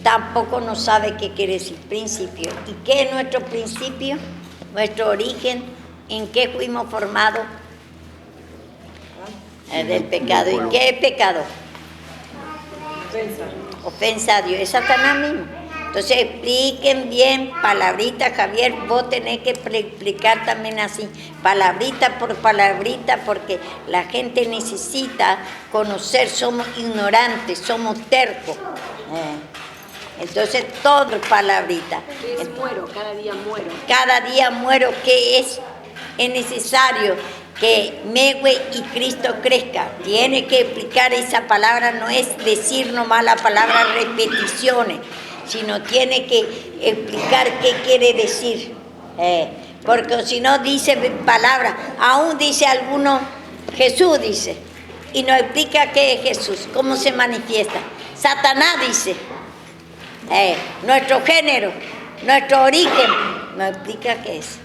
tampoco no sabe qué quiere decir principio. ¿Y qué es nuestro principio? Nuestro origen, ¿en qué fuimos formados? Del pecado. ¿Y qué es pecado? Ofensa a Dios, es Satanás mismo. Entonces expliquen bien, palabrita, Javier, vos tenés que explicar también así, palabrita por palabrita, porque la gente necesita conocer, somos ignorantes, somos tercos. Entonces todo palabrita. ¿Qué es muero? Cada día muero. Cada día muero, ¿qué es? Es necesario que Megüe y Cristo crezca. Tiene que explicar esa palabra, no es decir nomás la palabra repeticiones, sino tiene que explicar qué quiere decir. Porque si no dice palabra, aún dice alguno, Jesús dice, y no explica qué es Jesús, cómo se manifiesta. Satanás dice, nuestro género, nuestro origen, no explica qué es.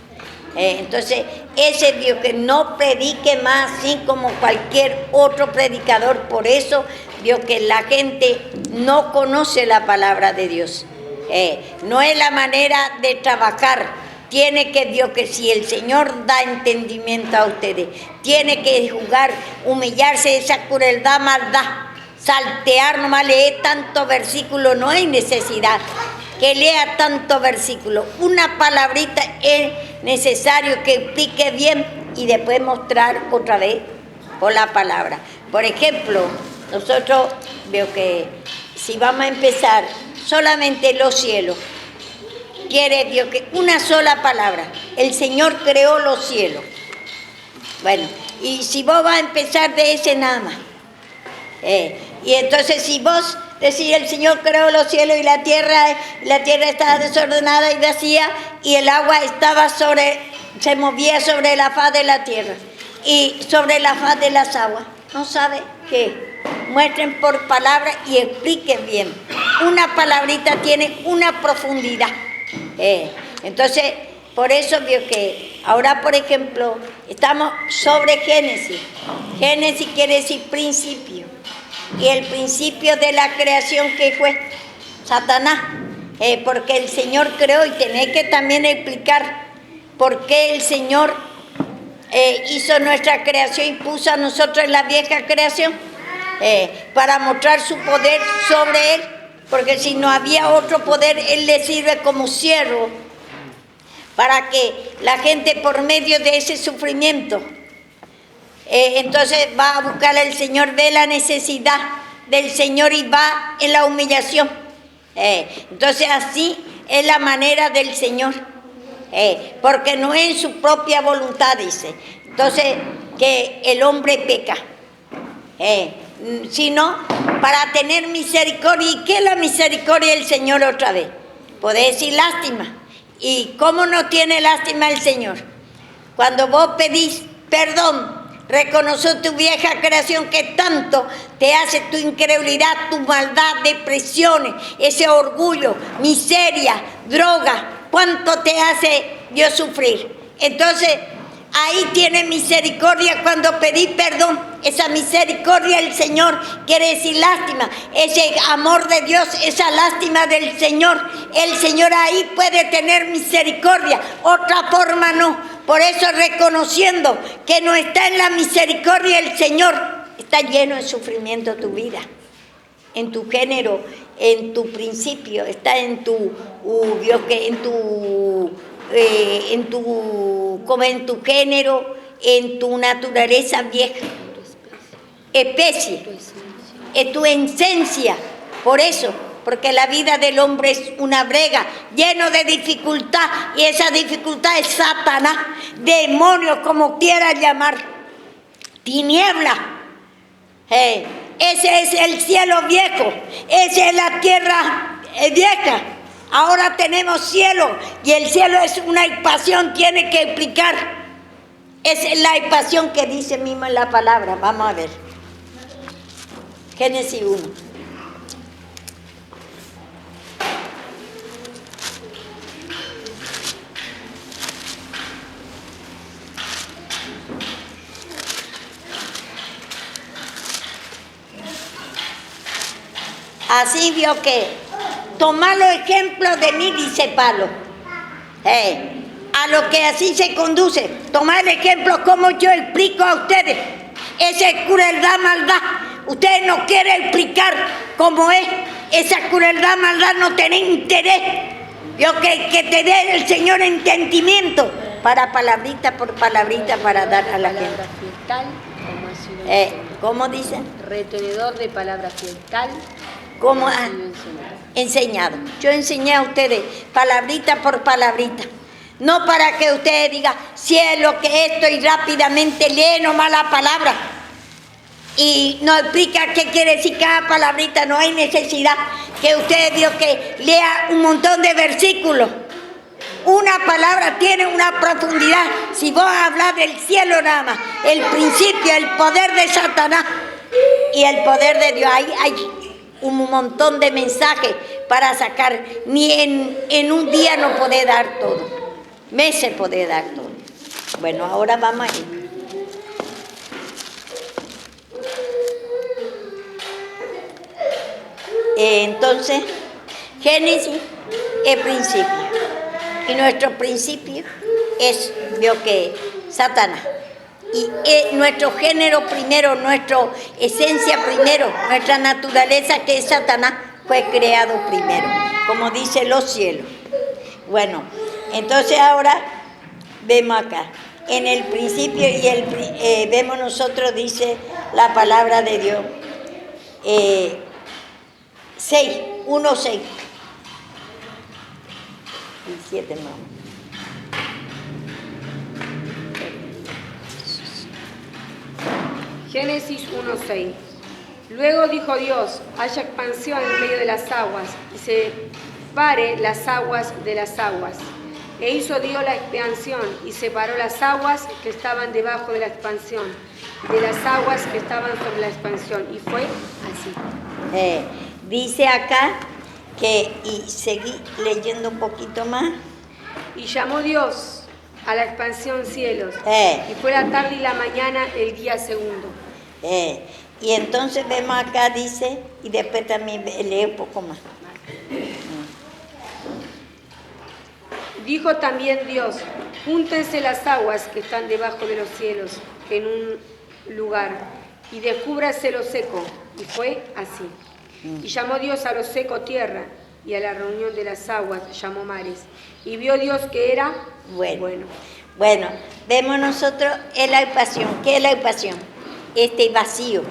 Entonces, ese Dios que no predique más así como cualquier otro predicador, por eso Dios que la gente no conoce la palabra de Dios. No es la manera de trabajar. Tiene que Dios que si el Señor da entendimiento a ustedes, tiene que jugar, humillarse esa crueldad, maldad, saltear, nomás leer tanto versículo, no hay necesidad que lea tanto versículo. Una palabrita es necesario que explique bien y después mostrar otra vez por la palabra. Por ejemplo, nosotros veo que si vamos a empezar solamente los cielos, quiere Dios que una sola palabra, el Señor creó los cielos. Bueno, y si vos vas a empezar de ese nada más, y entonces si vos decís el Señor creó los cielos y la tierra estaba desordenada y vacía y el agua se movía sobre la faz de la tierra y sobre la faz de las aguas, ¿no sabe qué? Muestren por palabra y expliquen bien. Una palabrita tiene una profundidad. Entonces, por eso veo que ahora, por ejemplo, estamos sobre Génesis. Génesis quiere decir principio. Y el principio de la creación que fue Satanás. Porque el Señor creó y tenés que también explicar por qué el Señor hizo nuestra creación y puso a nosotros en la vieja creación. Para mostrar su poder sobre Él. Porque si no había otro poder, Él le sirve como siervo para que la gente por medio de ese sufrimiento, entonces va a buscar al Señor, ve la necesidad del Señor y va en la humillación. Entonces así es la manera del Señor, porque no es en su propia voluntad, dice. Entonces que el hombre peca. Sino para tener misericordia. ¿Y qué es la misericordia del Señor otra vez? Podés decir lástima. ¿Y cómo no tiene lástima el Señor? Cuando vos pedís perdón, reconoció tu vieja creación que tanto te hace tu incredulidad, tu maldad, depresiones, ese orgullo, miseria, droga, cuánto te hace Dios sufrir. Entonces, ahí tiene misericordia cuando pedí perdón. Esa misericordia del Señor quiere decir lástima. Ese amor de Dios, esa lástima del Señor. El Señor ahí puede tener misericordia. Otra forma no. Por eso reconociendo que no está en la misericordia del Señor, está lleno de sufrimiento tu vida. En tu género, en tu principio, está en tu género, en tu naturaleza vieja, especie, en tu esencia. Por eso, porque la vida del hombre es una brega, lleno de dificultad, y esa dificultad es Satanás, demonio, como quieras llamar, tiniebla. Ese es el cielo viejo, esa es la tierra vieja. Ahora tenemos cielo, y el cielo es una expansión, tiene que explicar. Es la expansión que dice mismo en la palabra. Vamos a ver. Génesis 1. Así vio que tomá los ejemplos de mí, dice Pablo. A lo que así se conduce. Tomá el ejemplo como yo explico a ustedes. Esa es crueldad, maldad. Ustedes no quieren explicar cómo es. Esa crueldad, maldad no tiene interés. Yo que te dé el Señor entendimiento para palabrita por palabrita para dar a la gente. Fiel tal como ha sido ¿Cómo dicen? retenedor de palabra fiel tal ¿Cómo ha han sido enseñado? Yo enseñé a ustedes palabrita por palabrita. No para que ustedes digan, cielo, que esto, y rápidamente lee nomás la palabra. Y no explica qué quiere decir cada palabrita. No hay necesidad que usted vio que lea un montón de versículos. Una palabra tiene una profundidad. Si vos hablas del cielo nada más, el principio, el poder de Satanás y el poder de Dios, hay un montón de mensajes para sacar. Ni en un día no podés dar todo. Meses podés dar todo. Bueno, ahora vamos a ir. Entonces, Génesis es principio. Y nuestro principio es lo que Satanás. Y nuestro género primero, nuestra esencia primero, nuestra naturaleza que es Satanás, fue creado primero, como dice los cielos. Bueno, entonces ahora vemos acá. En el principio y vemos nosotros, dice la palabra de Dios. 1:6. Y 7 más. Génesis 1:6. Luego dijo Dios, haya expansión en medio de las aguas, y separe las aguas de las aguas. E hizo Dios la expansión, y separó las aguas que estaban debajo de la expansión, de las aguas que estaban sobre la expansión. Y fue así. Dice acá que, y seguí leyendo un poquito más. Y llamó Dios a la expansión cielos. Y fue la tarde y la mañana el día segundo. Y entonces vemos acá, dice, y después también lee un poco más. Dijo también Dios, júntense las aguas que están debajo de los cielos en un lugar, y descúbrase lo seco. Y fue así. Y llamó Dios a lo seco tierra, y a la reunión de las aguas llamó mares. Y vio Dios que era bueno. Bueno, vemos nosotros en la expansión. ¿Qué es la expansión? Este vacío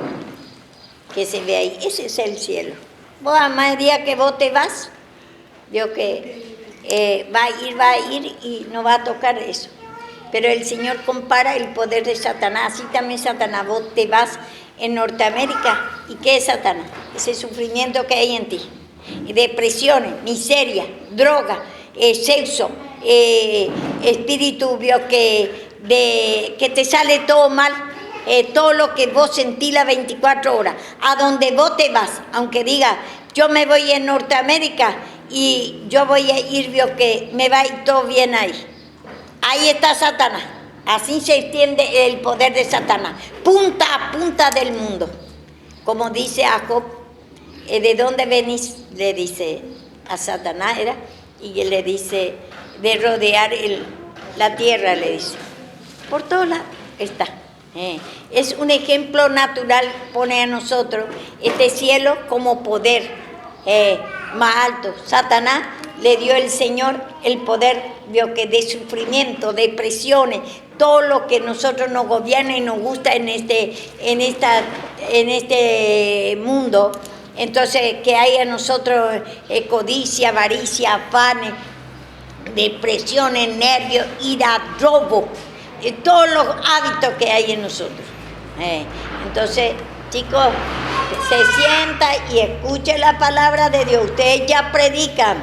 que se ve ahí, ese es el cielo. Vos a más día que vos te vas, Dios que va a ir y no va a tocar eso. Pero el Señor compara el poder de Satanás. Así también Satanás, vos te vas en Norteamérica. ¿Y qué es Satanás? Ese sufrimiento que hay en ti. Depresiones, miseria, droga, sexo, espíritu que te sale todo mal. Todo lo que vos sentís las 24 horas, a donde vos te vas, aunque diga, yo me voy en Norteamérica y yo voy a ir, vio que me va a ir todo bien ahí. Ahí está Satanás. Así se extiende el poder de Satanás, punta a punta del mundo. Como dice a Job, ¿de dónde venís? Le dice a Satanás, y él le dice, de rodear la tierra, le dice. Por todos lados está. Es un ejemplo natural, pone a nosotros este cielo como poder más alto. Satanás le dio el Señor el poder de sufrimiento, de presiones, todo lo que nosotros nos gobierna y nos gusta en este mundo. Entonces, que hay a nosotros codicia, avaricia, afanes, depresiones, nervios, ira, robo. Todos los hábitos que hay en nosotros. Entonces, chicos, se sienta y escuche la palabra de Dios. Ustedes ya predican.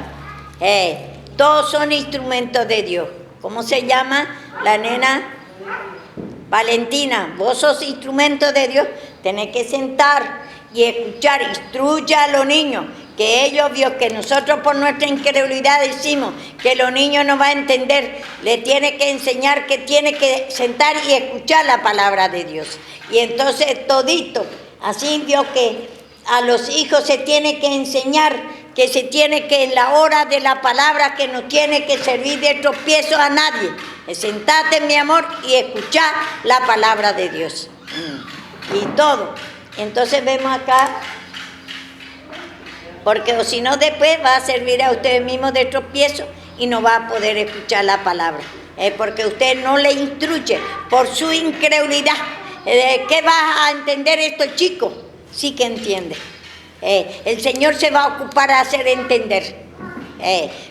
Todos son instrumentos de Dios. ¿Cómo se llama la nena? Valentina. Vos sos instrumento de Dios. Tenés que sentar y escuchar. Instruya a los niños. Que ellos vio que nosotros por nuestra incredulidad decimos que los niños no van a entender, le tiene que enseñar que tiene que sentar y escuchar la palabra de Dios. Y entonces todito, así vio que a los hijos se tiene que enseñar que se tiene que en la hora de la palabra que no tiene que servir de tropiezo a nadie. Sentate, mi amor, y escuchar la palabra de Dios. Y todo. Entonces vemos acá, porque o si no después va a servir a ustedes mismos de tropiezo y no va a poder escuchar la palabra. Porque usted no le instruye por su incredulidad. ¿Qué va a entender estos chicos? Sí que entiende. El Señor se va a ocupar a hacer entender.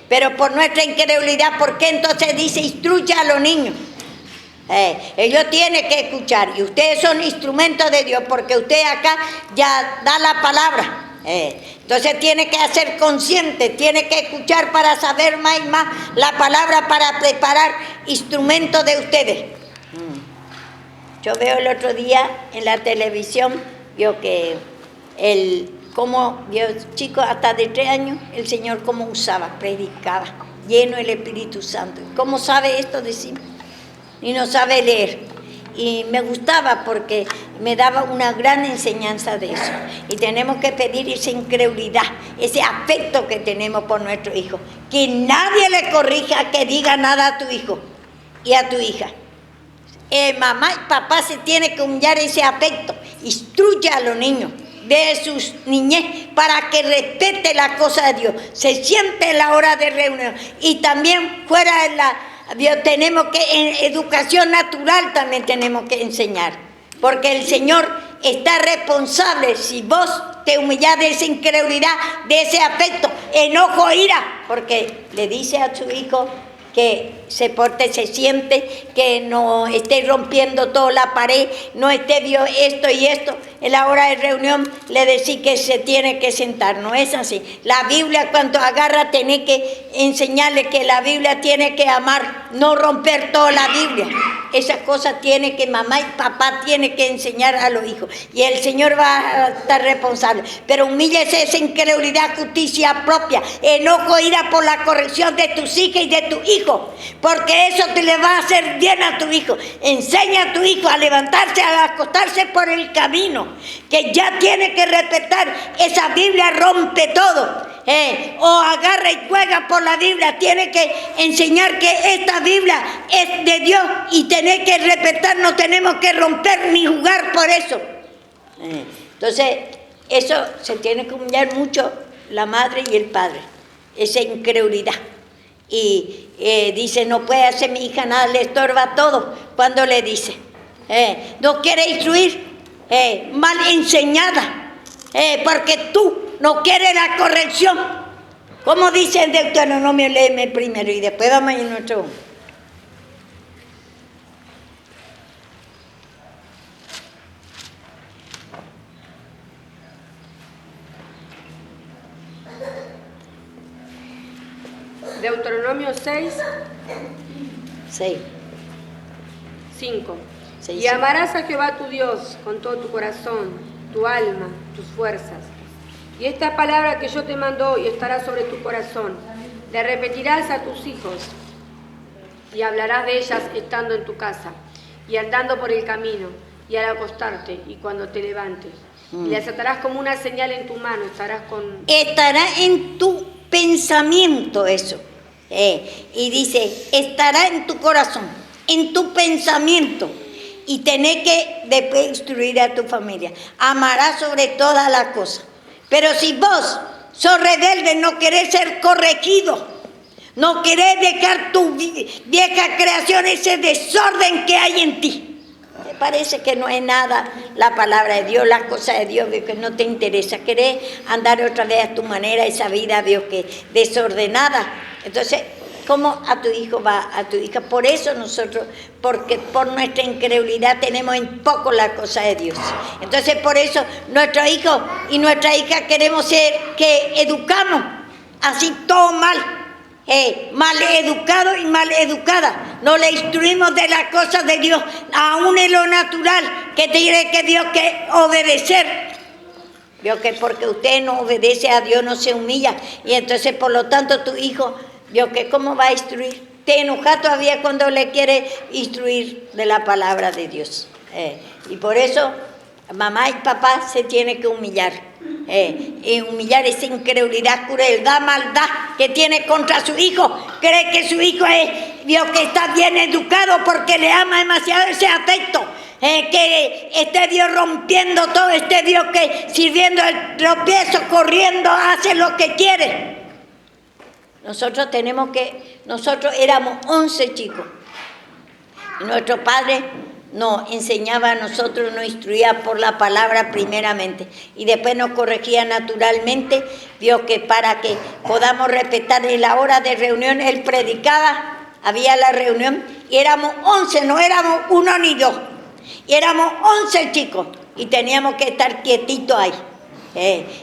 Pero por nuestra incredulidad, ¿por qué entonces dice instruya a los niños? Ellos tienen que escuchar y ustedes son instrumentos de Dios porque usted acá ya da la palabra. Entonces tiene que hacer consciente, tiene que escuchar para saber más y más la palabra para preparar instrumentos de ustedes. Yo veo el otro día en la televisión, vio que como vio chicos hasta de 3 años, el Señor cómo usaba, predicaba, lleno del Espíritu Santo. ¿Cómo sabe esto de sí? Y no sabe leer. Y me gustaba porque me daba una gran enseñanza de eso. Y tenemos que pedir esa incredulidad, ese afecto que tenemos por nuestro hijo. Que nadie le corrija, que diga nada a tu hijo y a tu hija. Mamá y papá se tiene que humillar ese afecto. Instruye a los niños de sus niñez para que respete la cosa de Dios. Se siente en la hora de reunión. Y también fuera de tenemos que, en educación natural también tenemos que enseñar. Porque el Señor está responsable si vos te humillás de esa incredulidad, de ese afecto, enojo, ira. Porque le dice a su hijo que se porte, se siente, que no esté rompiendo toda la pared, no esté vio esto y esto. En la hora de reunión le decís que se tiene que sentar, no es así. La Biblia cuando agarra tiene que enseñarle que la Biblia tiene que amar, no romper toda la Biblia. Esas cosas tiene que mamá y papá tiene que enseñar a los hijos. Y el Señor va a estar responsable. Pero humíllese esa incredulidad, justicia propia, enojo, ira por la corrección de tus hijas y de tu hijo. Porque eso te le va a hacer bien a tu hijo. Enseña a tu hijo a levantarse, a acostarse por el camino. Que ya tiene que respetar. Esa Biblia rompe todo. O agarra y juega por la Biblia. Tiene que enseñar que esta Biblia es de Dios y tener que respetar, no tenemos que romper ni jugar por eso. Entonces, eso se tiene que humillar mucho la madre y el padre, esa incredulidad. Y dice, no puede hacer mi hija nada, le estorba todo. Cuando le dice, no quiere instruir, mal enseñada, porque tú no quieres la corrección. Como dice el Deuteronomio, léeme primero y después vamos a ir a nuestro. Deuteronomio 6, 5. Y amarás a Jehová tu Dios con todo tu corazón, tu alma, tus fuerzas. Y esta palabra que yo te mando hoy estará sobre tu corazón. Le repetirás a tus hijos y hablarás de ellas estando en tu casa y andando por el camino y al acostarte y cuando te levantes. Y las atarás como una señal en tu mano, estará en tu pensamiento eso. Y dice, estará en tu corazón, en tu pensamiento. Y tenés que después instruir a tu familia. Amarás sobre todas las cosas. Pero si vos sos rebelde, no querés ser corregido, no querés dejar tu vieja creación, ese desorden que hay en ti. ¿Te parece que no es nada la palabra de Dios, las cosas de Dios, que no te interesa? Querés andar otra vez a tu manera, esa vida, Dios, que desordenada. Entonces, ¿cómo a tu hijo va, a tu hija? Por eso nosotros, porque por nuestra incredulidad tenemos en poco la cosa de Dios. Entonces, por eso nuestro hijo y nuestra hija queremos ser que educamos, así todo mal. Mal educado y mal educada. No le instruimos de las cosas de Dios, aún en lo natural, que tiene que Dios que obedecer. Vio que porque usted no obedece a Dios no se humilla. Y entonces por lo tanto tu hijo, vio que cómo va a instruir. Te enoja todavía cuando le quiere instruir de la palabra de Dios. Y por eso mamá y papá se tienen que humillar. Y humillar esa incredulidad, crueldad, maldad que tiene contra su hijo. Cree que su hijo es Dios, que está bien educado porque le ama demasiado ese afecto. Que esté Dios rompiendo todo, esté Dios que sirviendo el tropiezo, corriendo, hace lo que quiere. Nosotros éramos 11 chicos. Y nuestro padre nos enseñaba a nosotros, nos instruía por la palabra primeramente. Y después nos corregía naturalmente. Vio que para que podamos respetar en la hora de reunión, él predicaba, había la reunión, y éramos 11, no éramos uno ni dos. Y éramos 11 chicos y teníamos que estar quietitos ahí.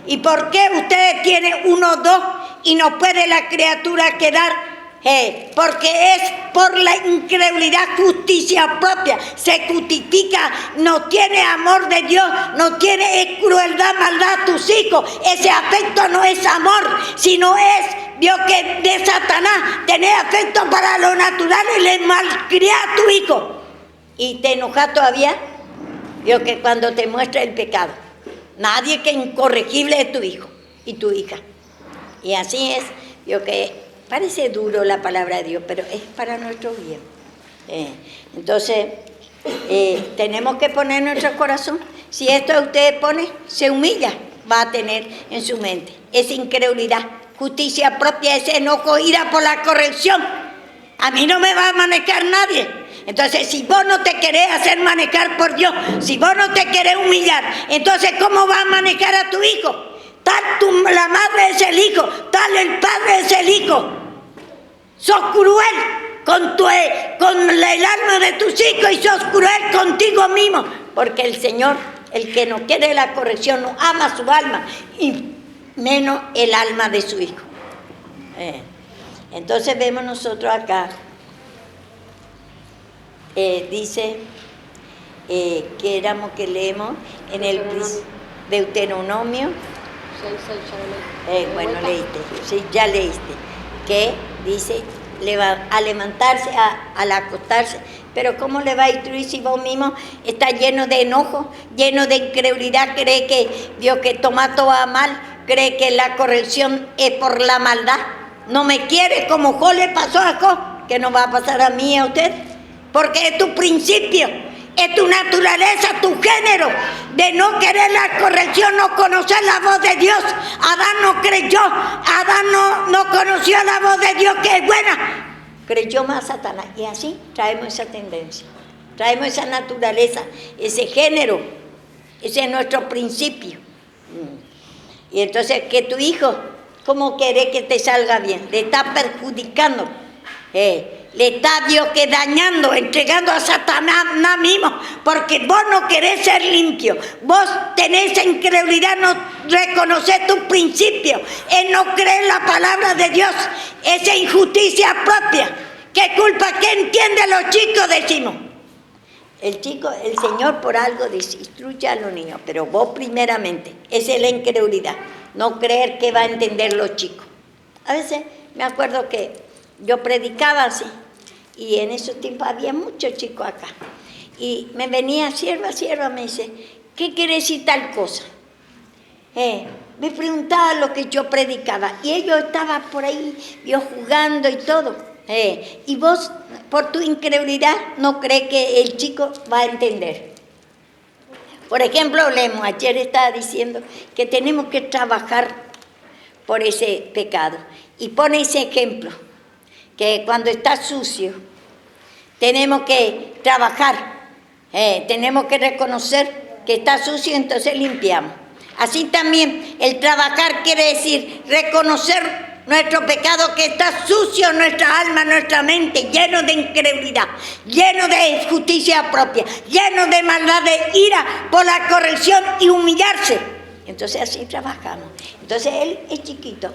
¿Y por qué ustedes tienen 1 o 2 y no puede la criatura quedar? Porque es por la incredulidad, justicia propia. Se justifica, no tiene amor de Dios, no tiene crueldad, maldad a tus hijos. Ese afecto no es amor, sino es Dios que de Satanás. Tener afecto para lo natural y le malcría a tu hijo. Y te enojas todavía, Dios, que cuando te muestra el pecado. Nadie que incorregible es tu hijo y tu hija. Y así es, Dios, que parece duro la palabra de Dios, pero es para nuestro bien. Entonces, tenemos que poner nuestro corazón. Si esto usted pone, se humilla, va a tener en su mente esa incredulidad, justicia propia, ese enojo, ira por la corrección. A mí no me va a manejar nadie. Entonces, si vos no te querés hacer manejar por Dios, si vos no te querés humillar, entonces, ¿cómo vas a manejar a tu hijo? Tal la madre es el hijo, tal el padre es el hijo. Sos cruel con el alma de tus hijos y sos cruel contigo mismo. Porque el Señor, el que no quiere la corrección, no ama su alma y menos el alma de su hijo. Entonces vemos nosotros acá. Dice que éramos que leemos en el Deuteronomio. Bueno, leíste, sí, ya leíste, que dice al levantarse, al acostarse, pero ¿cómo le va a instruir si vos mismo estás lleno de enojo, lleno de incredulidad, cree que Dios que toma todo a mal, cree que la corrección es por la maldad? No me quiere como Job le pasó a Job, que no va a pasar a mí y a usted. Porque es tu principio, es tu naturaleza, tu género de no querer la corrección, no conocer la voz de Dios. Adán no creyó, Adán no conoció la voz de Dios que es buena. Creyó más a Satanás y así traemos esa tendencia, traemos esa naturaleza, ese género, ese es nuestro principio. Y entonces que tu hijo, ¿cómo quiere que te salga bien? Le está perjudicando. Le está Dios que dañando, entregando a Satanás mismo, porque vos no querés ser limpio, vos tenés esa incredulidad, no reconocer tus principios, no creer la palabra de Dios, esa injusticia propia. ¿Qué culpa? ¿Qué entienden los chicos? Decimos. El Señor por algo dice, instruye a los niños, pero vos primeramente, esa es la incredulidad, no creer que va a entender los chicos. A veces me acuerdo que yo predicaba así, y en esos tiempos había muchos chicos acá. Y me venía sierva, me dice, ¿qué quiere decir tal cosa? Me preguntaba lo que yo predicaba, y ellos estaban por ahí, yo jugando y todo. Y vos, por tu incredulidad, no crees que el chico va a entender. Por ejemplo, ayer estaba diciendo que tenemos que trabajar por ese pecado. Y pone ese ejemplo. Que cuando está sucio, tenemos que trabajar, tenemos que reconocer que está sucio, entonces limpiamos. Así también el trabajar quiere decir reconocer nuestro pecado, que está sucio nuestra alma, nuestra mente, lleno de incredulidad, lleno de justicia propia, lleno de maldad, de ira por la corrección y humillarse. Entonces así trabajamos. Entonces él es chiquito.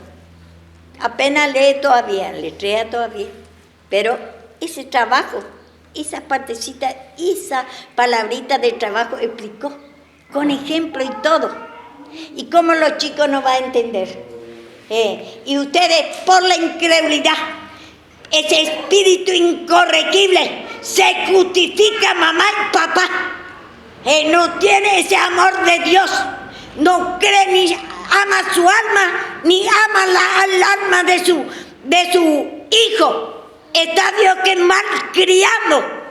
Apenas lee todavía, letrea todavía, pero ese trabajo, esa partecita, esa palabrita de trabajo explicó, con ejemplo y todo. ¿Y cómo los chicos no van a entender? Y ustedes, por la incredulidad, ese espíritu incorregible, se justifica mamá y papá. No tiene ese amor de Dios, no cree ni ama su alma, ni ama el alma de su hijo. Está Dios que malcriando.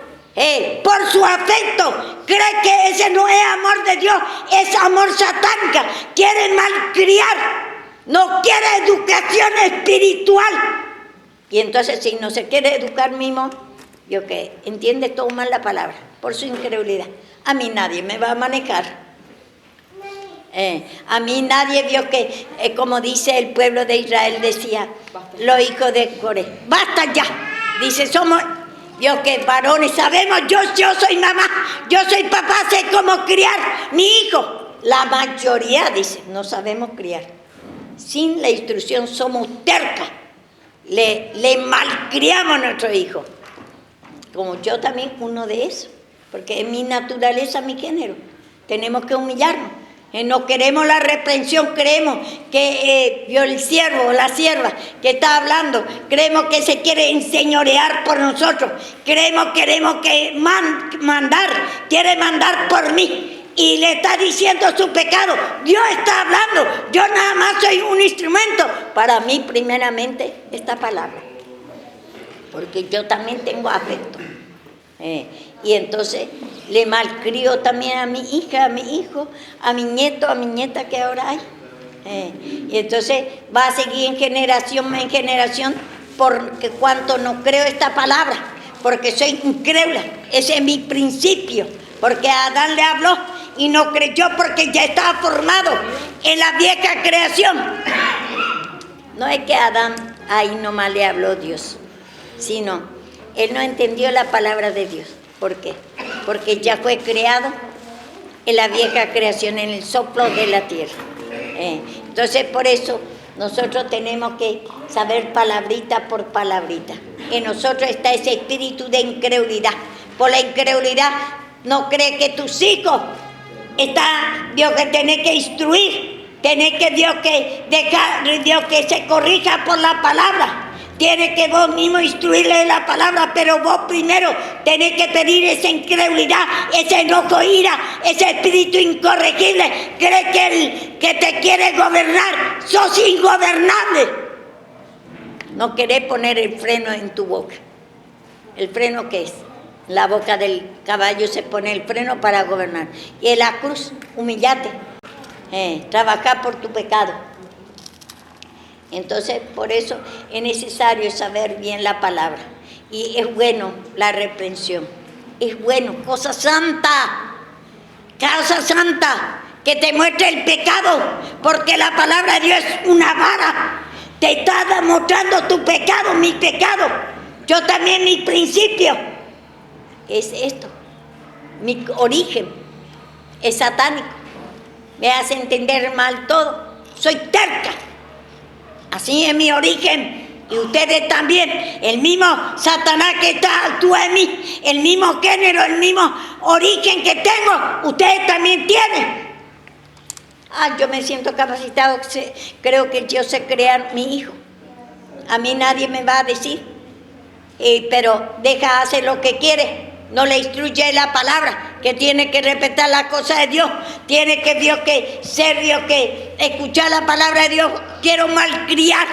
Por su afecto, cree que ese no es amor de Dios, es amor satánico. Quiere malcriar, no quiere educación espiritual. Y entonces, si no se quiere educar mismo, yo que entiende todo mal la palabra, por su incredulidad. A mí nadie me va a manejar. A mí nadie vio que, como dice el pueblo de Israel, decía los hijos de Coré, basta ya. Dice, somos, vio que varones sabemos, yo soy mamá, yo soy papá, sé cómo criar mi hijo. La mayoría dice, no sabemos criar. Sin la instrucción somos tercas. Le malcriamos a nuestro hijo. Como yo también uno de esos, porque es mi naturaleza, mi género. Tenemos que humillarnos. No queremos la reprensión, creemos que el siervo o la sierva que está hablando, creemos que se quiere enseñorear por nosotros, queremos que quiere mandar por mí y le está diciendo su pecado. Dios está hablando, yo nada más soy un instrumento. Para mí primeramente esta palabra, porque yo también tengo afecto. Y entonces le malcrio también a mi hija, a mi hijo, a mi nieto, a mi nieta que ahora hay. Y entonces va a seguir en generación, porque cuanto no creo esta palabra, porque soy incrédula, ese es mi principio, porque Adán le habló y no creyó porque ya estaba formado en la vieja creación. No es que Adán ahí nomás le habló Dios, sino él no entendió la palabra de Dios. ¿Por qué? Porque ya fue creado en la vieja creación, en el soplo de la tierra. Entonces, por eso, nosotros tenemos que saber palabrita por palabrita. En nosotros está ese espíritu de incredulidad. Por la incredulidad, no cree que tus hijos Dios que tenés que instruir, tenés que Dios que se corrija por la palabra. Tiene que vos mismo instruirle la palabra, pero vos primero tenés que pedir esa incredulidad, ese enojo, ira, ese espíritu incorregible. Cree que te quiere gobernar, sos ingobernable. No querés poner el freno en tu boca. ¿El freno qué es? En la boca del caballo se pone el freno para gobernar. Y en la cruz, humillate, trabajar por tu pecado. Entonces, por eso es necesario saber bien la palabra. Y es bueno la reprensión. Es bueno, cosa santa, que te muestre el pecado, porque la palabra de Dios es una vara. Te está demostrando tu pecado, mi pecado. Yo también, mi principio es esto. Mi origen es satánico. Me hace entender mal todo. Soy terca. Así es mi origen, y ustedes también, el mismo Satanás que actúa en mí, el mismo género, el mismo origen que tengo, ustedes también tienen. Yo me siento capacitado, creo que yo sé crear mi hijo. A mí nadie me va a decir, pero deja hacer lo que quiere. No le instruye la palabra, que tiene que respetar las cosas de Dios, tiene que escuchar la palabra de Dios. Quiero malcriar,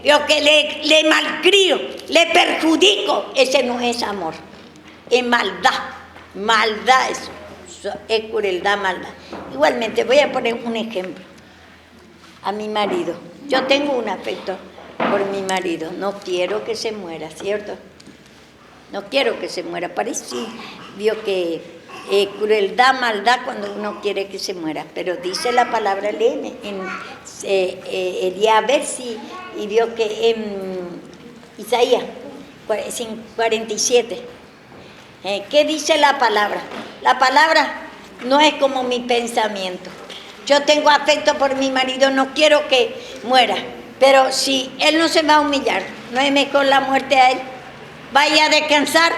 yo que le malcrio, le perjudico, ese no es amor, es maldad eso, es crueldad, maldad. Igualmente, voy a poner un ejemplo, a mi marido, yo tengo un afecto por mi marido, no quiero que se muera, ¿cierto? No quiero que se muera, parece, vio que crueldad, maldad cuando uno quiere que se muera, pero dice la palabra, lee a ver si, y vio que en Isaías 47, ¿qué dice la palabra? La palabra no es como mi pensamiento. Yo tengo afecto por mi marido, no quiero que muera, pero si él no se va a humillar, no es mejor la muerte a él. Vaya a descansar,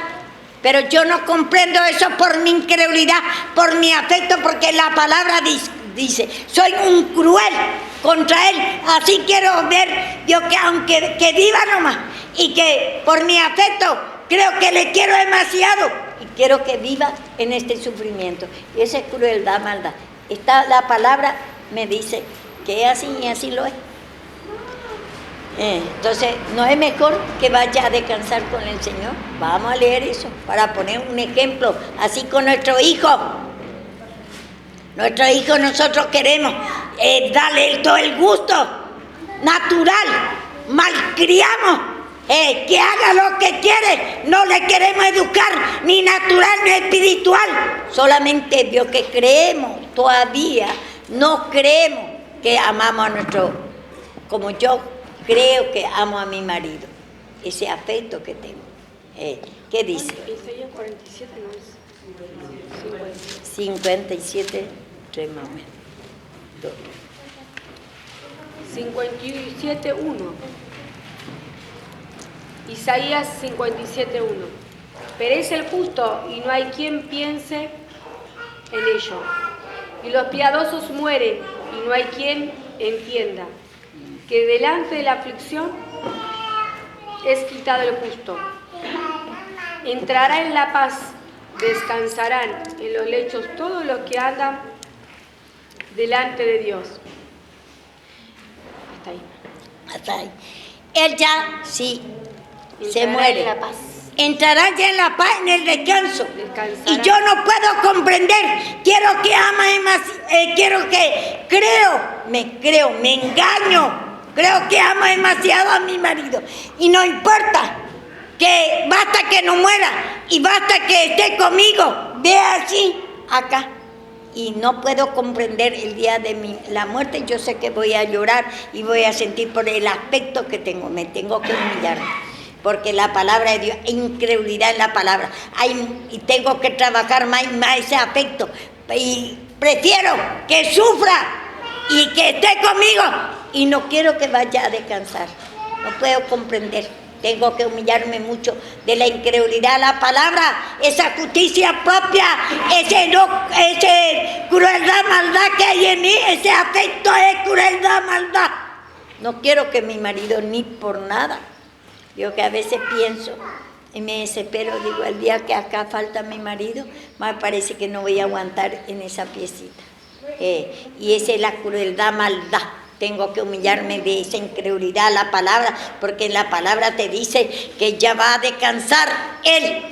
pero yo no comprendo eso por mi incredulidad, por mi afecto, porque la palabra dice, soy un cruel contra él, así quiero ver yo que viva nomás, y que por mi afecto creo que le quiero demasiado, y quiero que viva en este sufrimiento, y esa es crueldad, maldad. La palabra me dice que es así y así lo es. Entonces, ¿no es mejor que vaya a descansar con el Señor? Vamos a leer eso para poner un ejemplo, así con nuestro hijo. Nuestro hijo nosotros queremos darle todo el gusto natural, malcriamos, que haga lo que quiere, no le queremos educar ni natural ni espiritual, solamente Dios que creemos, todavía no creemos que amamos a nuestro, como yo creo que amo a mi marido, ese afecto que tengo. ¿Qué dice? Isaías 47 no es 57, 3 más o menos. 57.1. Isaías 57.1. Perece el justo y no hay quien piense en ello. Y los piadosos mueren y no hay quien entienda. Que delante de la aflicción es quitado el justo. Entrará en la paz, descansarán en los lechos todos los que andan delante de Dios. Hasta ahí. Hasta ahí. Él ya, sí, se Entrará muere. en la paz. Entrará ya en la paz, en el descanso. Descansará. Y yo no puedo comprender. Quiero que ama más, quiero que me engaño. Creo que amo demasiado a mi marido. Y no importa, que basta que no muera y basta que esté conmigo. Vea así, acá. Y no puedo comprender el día de la muerte. Yo sé que voy a llorar y voy a sentir por el aspecto que tengo. Me tengo que humillar. Porque la palabra de Dios, incredulidad en la palabra. Y tengo que trabajar más ese aspecto. Y prefiero que sufra y que esté conmigo. Y no quiero que vaya a descansar. No puedo comprender. Tengo que humillarme mucho de la incredulidad a la palabra, esa justicia propia, ese crueldad, maldad que hay en mí, ese afecto es crueldad, maldad. No quiero que mi marido ni por nada. Yo que a veces pienso y me desespero, digo, el día que acá falta mi marido, me parece que no voy a aguantar en esa piecita. Y esa es la crueldad, maldad. Tengo que humillarme de esa incredulidad a la palabra, porque la palabra te dice que ya va a descansar Él.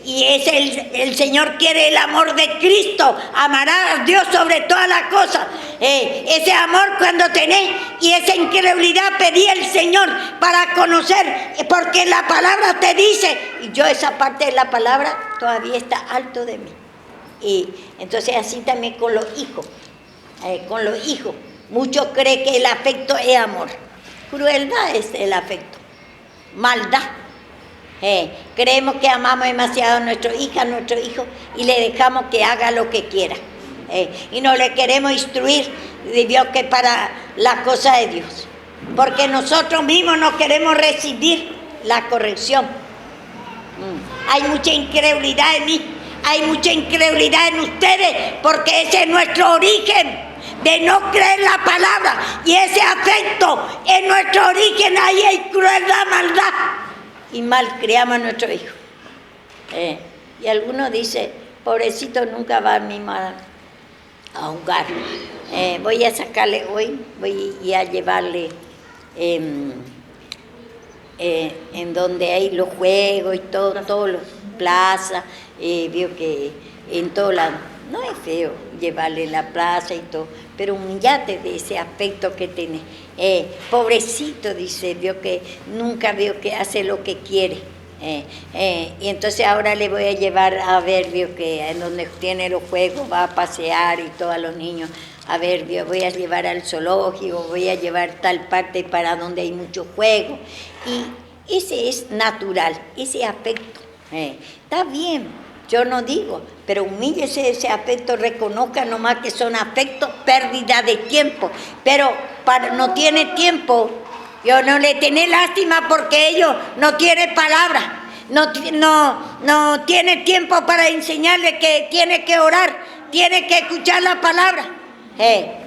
Y es el Señor quiere el amor de Cristo, amará a Dios sobre todas las cosas. Ese amor cuando tenés y esa incredulidad pedí al Señor para conocer, porque la palabra te dice, y yo esa parte de la palabra todavía está alto de mí. Y entonces así también con los hijos, Muchos creen que el afecto es amor. Crueldad es el afecto. Maldad. Creemos que amamos demasiado a nuestra hija, a nuestro hijo, y le dejamos que haga lo que quiera. Y no le queremos instruir de Dios que para la cosa de Dios. Porque nosotros mismos no queremos recibir la corrección. Hay mucha incredulidad en mí. Hay mucha incredulidad en ustedes, porque ese es nuestro origen. De no creer la palabra, y ese afecto es nuestro origen, ahí hay crueldad, maldad, y mal criamos a nuestro hijo. Y algunos dicen, pobrecito nunca va a mimar a jugar. Voy a sacarle hoy, voy a llevarle en donde hay los juegos y todos los plazas, veo que en todo lado. No es feo llevarle la plaza y todo, pero humillate de ese aspecto que tiene. Pobrecito, dice, veo que nunca veo que hace lo que quiere. Y entonces ahora le voy a llevar a ver, veo que en donde tiene los juegos va a pasear y todos los niños. A ver, voy a llevar al zoológico, voy a llevar tal parte para donde hay muchos juegos. Y ese es natural, ese aspecto. Está bien. Yo no digo, pero humíllese de ese afecto, reconozca nomás que son afectos, pérdida de tiempo. Pero no tiene tiempo, yo no le tiene lástima porque ellos no tienen palabra, no tiene tiempo para enseñarle que tiene que orar, tiene que escuchar la palabra.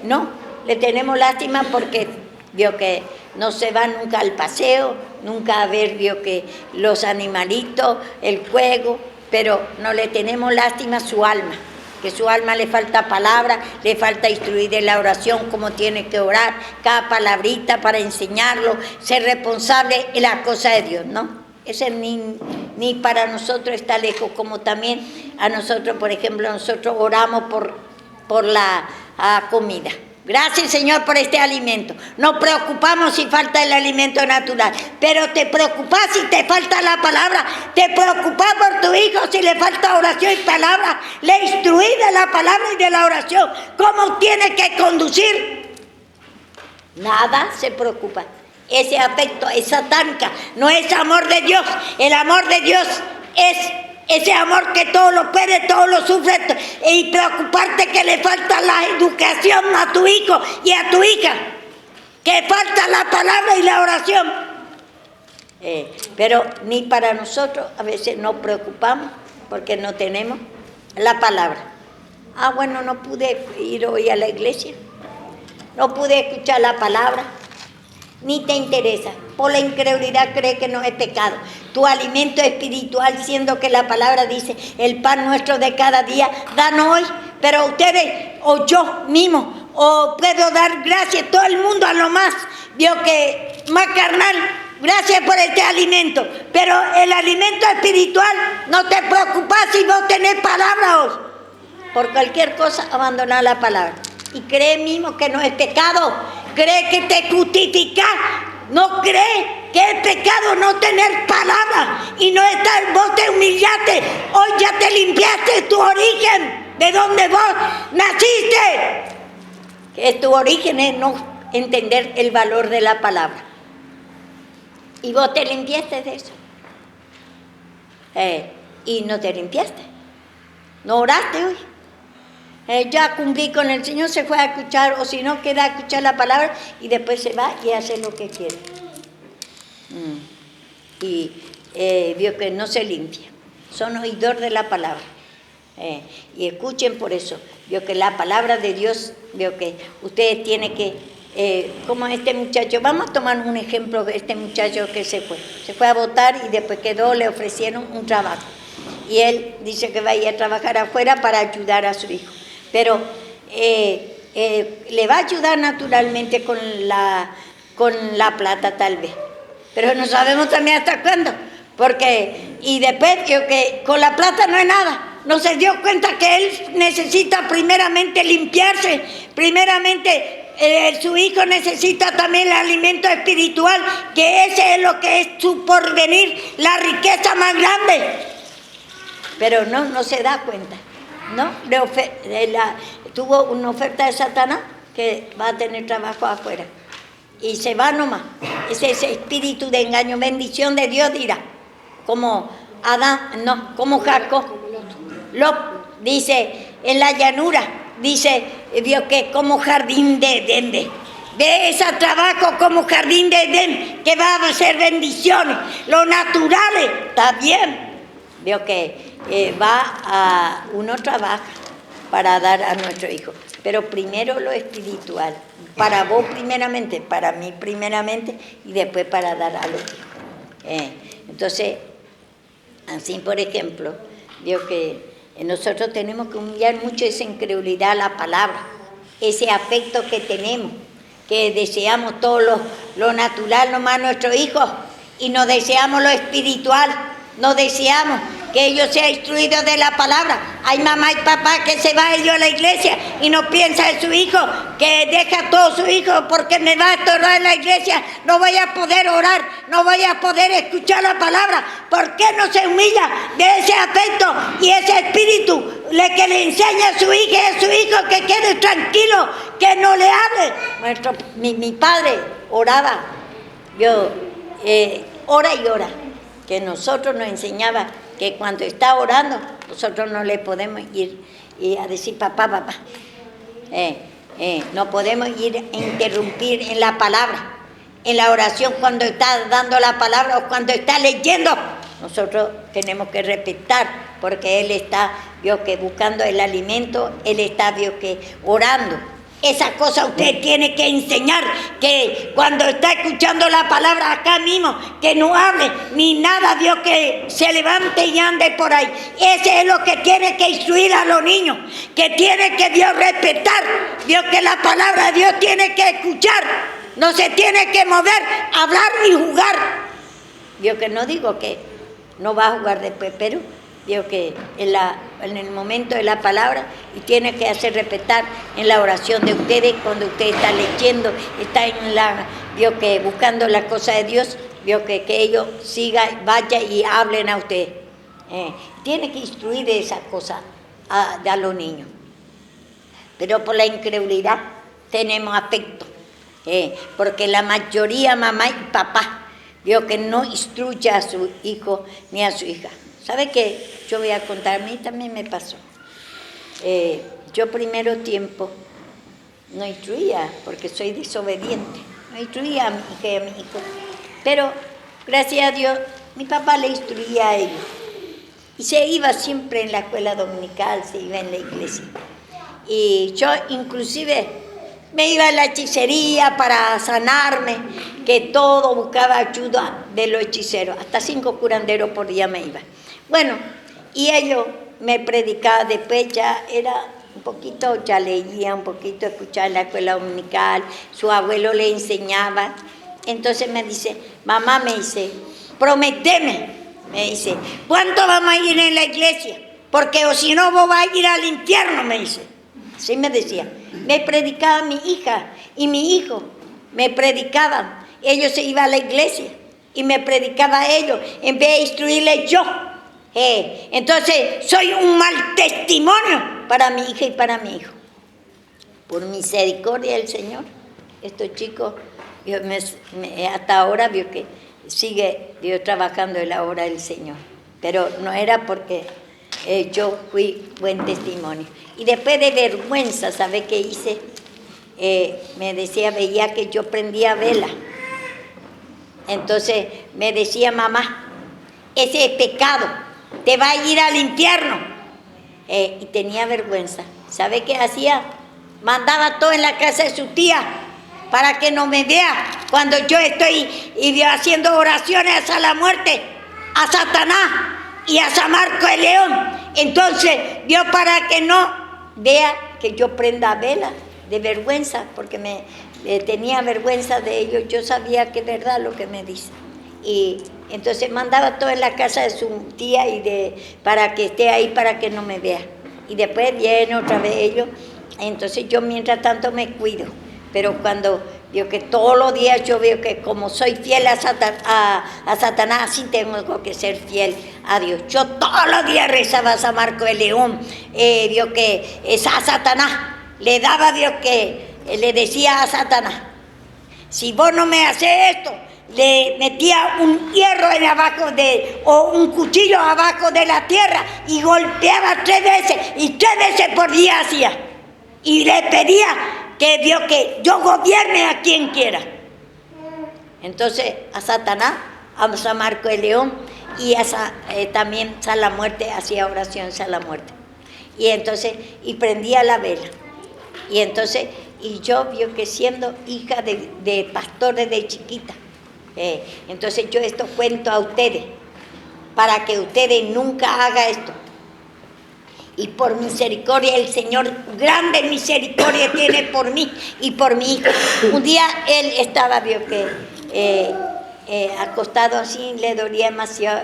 No, le tenemos lástima porque vio que no se va nunca al paseo, nunca a ver, vio que los animalitos, el juego. Pero no le tenemos lástima a su alma. que su alma le falta palabra, le falta instruir en la oración, cómo tiene que orar, cada palabrita para enseñarlo, ser responsable en las cosas de Dios, ¿no? Ese ni para nosotros está lejos, como también a nosotros, por ejemplo, nosotros oramos por la comida. Gracias, Señor, por este alimento. Nos preocupamos si falta el alimento natural, pero te preocupas si te falta la palabra, te preocupas por tu hijo si le falta oración y palabra, le instruís de la palabra y de la oración, cómo tiene que conducir. Nada se preocupa. Ese afecto es satánica, no es amor de Dios. El amor de Dios es ese amor que todo lo puede, todo lo sufre, y preocuparte que le falta la educación a tu hijo y a tu hija, que falta la palabra y la oración. Pero ni para nosotros a veces nos preocupamos porque no tenemos la palabra. Bueno, no pude ir hoy a la iglesia, no pude escuchar la palabra. Ni te interesa, por la incredulidad cree que no es pecado. Tu alimento espiritual, siendo que la palabra dice, el pan nuestro de cada día, danos hoy. Pero ustedes, o yo mismo, o puedo dar gracias, todo el mundo a lo más, vio que más carnal, gracias por este alimento. Pero el alimento espiritual, no te preocupas si vos tenés palabra hoy. Por cualquier cosa, abandonar la palabra. Y cree mismo que no es pecado. Cree que te justificas, no cree que es pecado no tener palabra y no estar, vos te humillaste, hoy ya te limpiaste tu origen, de donde vos naciste, que tu origen es no entender el valor de la palabra, y vos te limpiaste de eso, y no te limpiaste, no oraste hoy. Ya cumplí con el Señor, se fue a escuchar, o si no, queda a escuchar la palabra y después se va y hace lo que quiere. Y vio que no se limpia, son oidor de la palabra. Y escuchen por eso, vio que la palabra de Dios, vio que ustedes tienen que, como este muchacho, vamos a tomar un ejemplo de este muchacho que se fue a votar y después quedó, le ofrecieron un trabajo. Y él dice que va a ir a trabajar afuera para ayudar a su hijo. Pero le va a ayudar naturalmente con la plata tal vez, pero no sabemos también hasta cuándo, porque y después que con la plata no es nada, no se dio cuenta que él necesita primeramente limpiarse, primeramente su hijo necesita también el alimento espiritual, que ese es lo que es su porvenir, la riqueza más grande, pero no se da cuenta. ¿No? Tuvo una oferta de Satanás que va a tener trabajo afuera y se va nomás. Ese espíritu de engaño, bendición de Dios dirá, como Adán, no, como Jacob. Dice en la llanura, dice Dios que como jardín de Edén. Ve ese trabajo como jardín de Edén que va a ser bendiciones. Lo natural está bien. Veo que uno trabaja para dar a nuestro hijo, pero primero lo espiritual, para vos primeramente, para mí primeramente y después para dar a los hijos. Entonces, así por ejemplo, veo que nosotros tenemos que humillar mucho esa incredulidad a la palabra, ese afecto que tenemos, que deseamos todo lo natural nomás a nuestros hijos y no deseamos lo espiritual, no deseamos que ellos sean instruidos de la palabra. Hay mamá y papá que se va ellos a la iglesia y no piensa en su hijo, que deja todo su hijo porque me va a estorbar en la iglesia, no voy a poder orar, no voy a poder escuchar la palabra. ¿Por qué no se humilla de ese afecto y ese espíritu que le enseña a su hija y a su hijo que quede tranquilo, que no le hable? Mi padre oraba, ora y ora, que nosotros nos enseñaba que cuando está orando, nosotros no le podemos ir a decir papá. No podemos ir a interrumpir en la palabra, en la oración cuando está dando la palabra o cuando está leyendo. Nosotros tenemos que respetar porque él está, buscando el alimento, él está, orando. Esa cosa usted tiene que enseñar, que cuando está escuchando la palabra acá mismo, que no hable ni nada, Dios, que se levante y ande por ahí. Ese es lo que tiene que instruir a los niños, que tiene que Dios respetar, Dios, que la palabra de Dios tiene que escuchar, no se tiene que mover, hablar ni jugar. Dios, que no digo que no va a jugar después, pero Dios, que en el momento de la palabra, y tiene que hacer respetar en la oración de ustedes, cuando usted está leyendo, está en Dios, que buscando la cosa de Dios, Dios, que ellos sigan, vayan y hablen a usted. Tiene que instruir de esa cosa a los niños. Pero por la incredulidad tenemos afecto, porque la mayoría, mamá y papá, Dios, que no instruye a su hijo ni a su hija. ¿Sabe qué? Yo voy a contar, a mí también me pasó. Yo primero tiempo no instruía, porque soy desobediente. No instruía a mi hija y a mi hijo. Pero, gracias a Dios, mi papá le instruía a ellos. Y se iba siempre en la escuela dominical, se iba en la iglesia. Y yo inclusive me iba a la hechicería para sanarme, que todo buscaba ayuda de los hechiceros. Hasta 5 curanderos por día me iba. Bueno, y ellos me predicaban, después ya era un poquito, ya leía un poquito, escuchaba en la escuela dominical, su abuelo le enseñaba. Entonces me dice, mamá, me dice, prométeme, me dice, ¿cuánto vamos a ir en la iglesia? Porque o si no vos vas a ir al infierno, me dice. Así me decía. Me predicaba mi hija y mi hijo, me predicaban. Ellos se iban a la iglesia y me predicaba a ellos, en vez de instruirles yo. Entonces soy un mal testimonio para mi hija y para mi hijo. Por misericordia del Señor, estos chicos, hasta ahora veo que sigue Dios trabajando en la obra del Señor. Pero no era porque yo fui buen testimonio. Y después de vergüenza, ¿sabe qué hice? Me decía, veía que yo prendía vela. Entonces me decía, mamá, ese es pecado, te va a ir al infierno. Y tenía vergüenza. ¿Sabe qué hacía? Mandaba todo en la casa de su tía para que no me vea cuando yo estoy haciendo oraciones hasta la muerte, a Satanás y a San Marco el León. Entonces, Dios, para que no vea que yo prenda vela de vergüenza, porque me tenía vergüenza de ellos, yo sabía que es verdad lo que me dice. Y entonces mandaba todo en la casa de su tía para que esté ahí, para que no me vea. Y después viene otra vez ellos. Entonces yo mientras tanto me cuido. Pero cuando veo que todos los días yo veo que como soy fiel a Satanás, así tengo que ser fiel a Dios. Yo todos los días rezaba a San Marco de León. Vio que a Satanás le daba, Dios, que le decía a Satanás, si vos no me haces esto, le metía un hierro en abajo o un cuchillo abajo de la tierra y golpeaba 3 veces y 3 veces por día hacía. Y le pedía que Dios, que yo gobierne a quien quiera. Entonces a Satanás, a San Marco de León y también San la Muerte, hacía oración San la Muerte. Y entonces, y prendía la vela. Y entonces, y yo vio que siendo hija de pastor desde chiquita, entonces yo esto cuento a ustedes, para que ustedes nunca hagan esto. Y por misericordia, el Señor, grande misericordia tiene por mí y por mi hijo. Un día él estaba, vio que acostado así, le dolía demasiado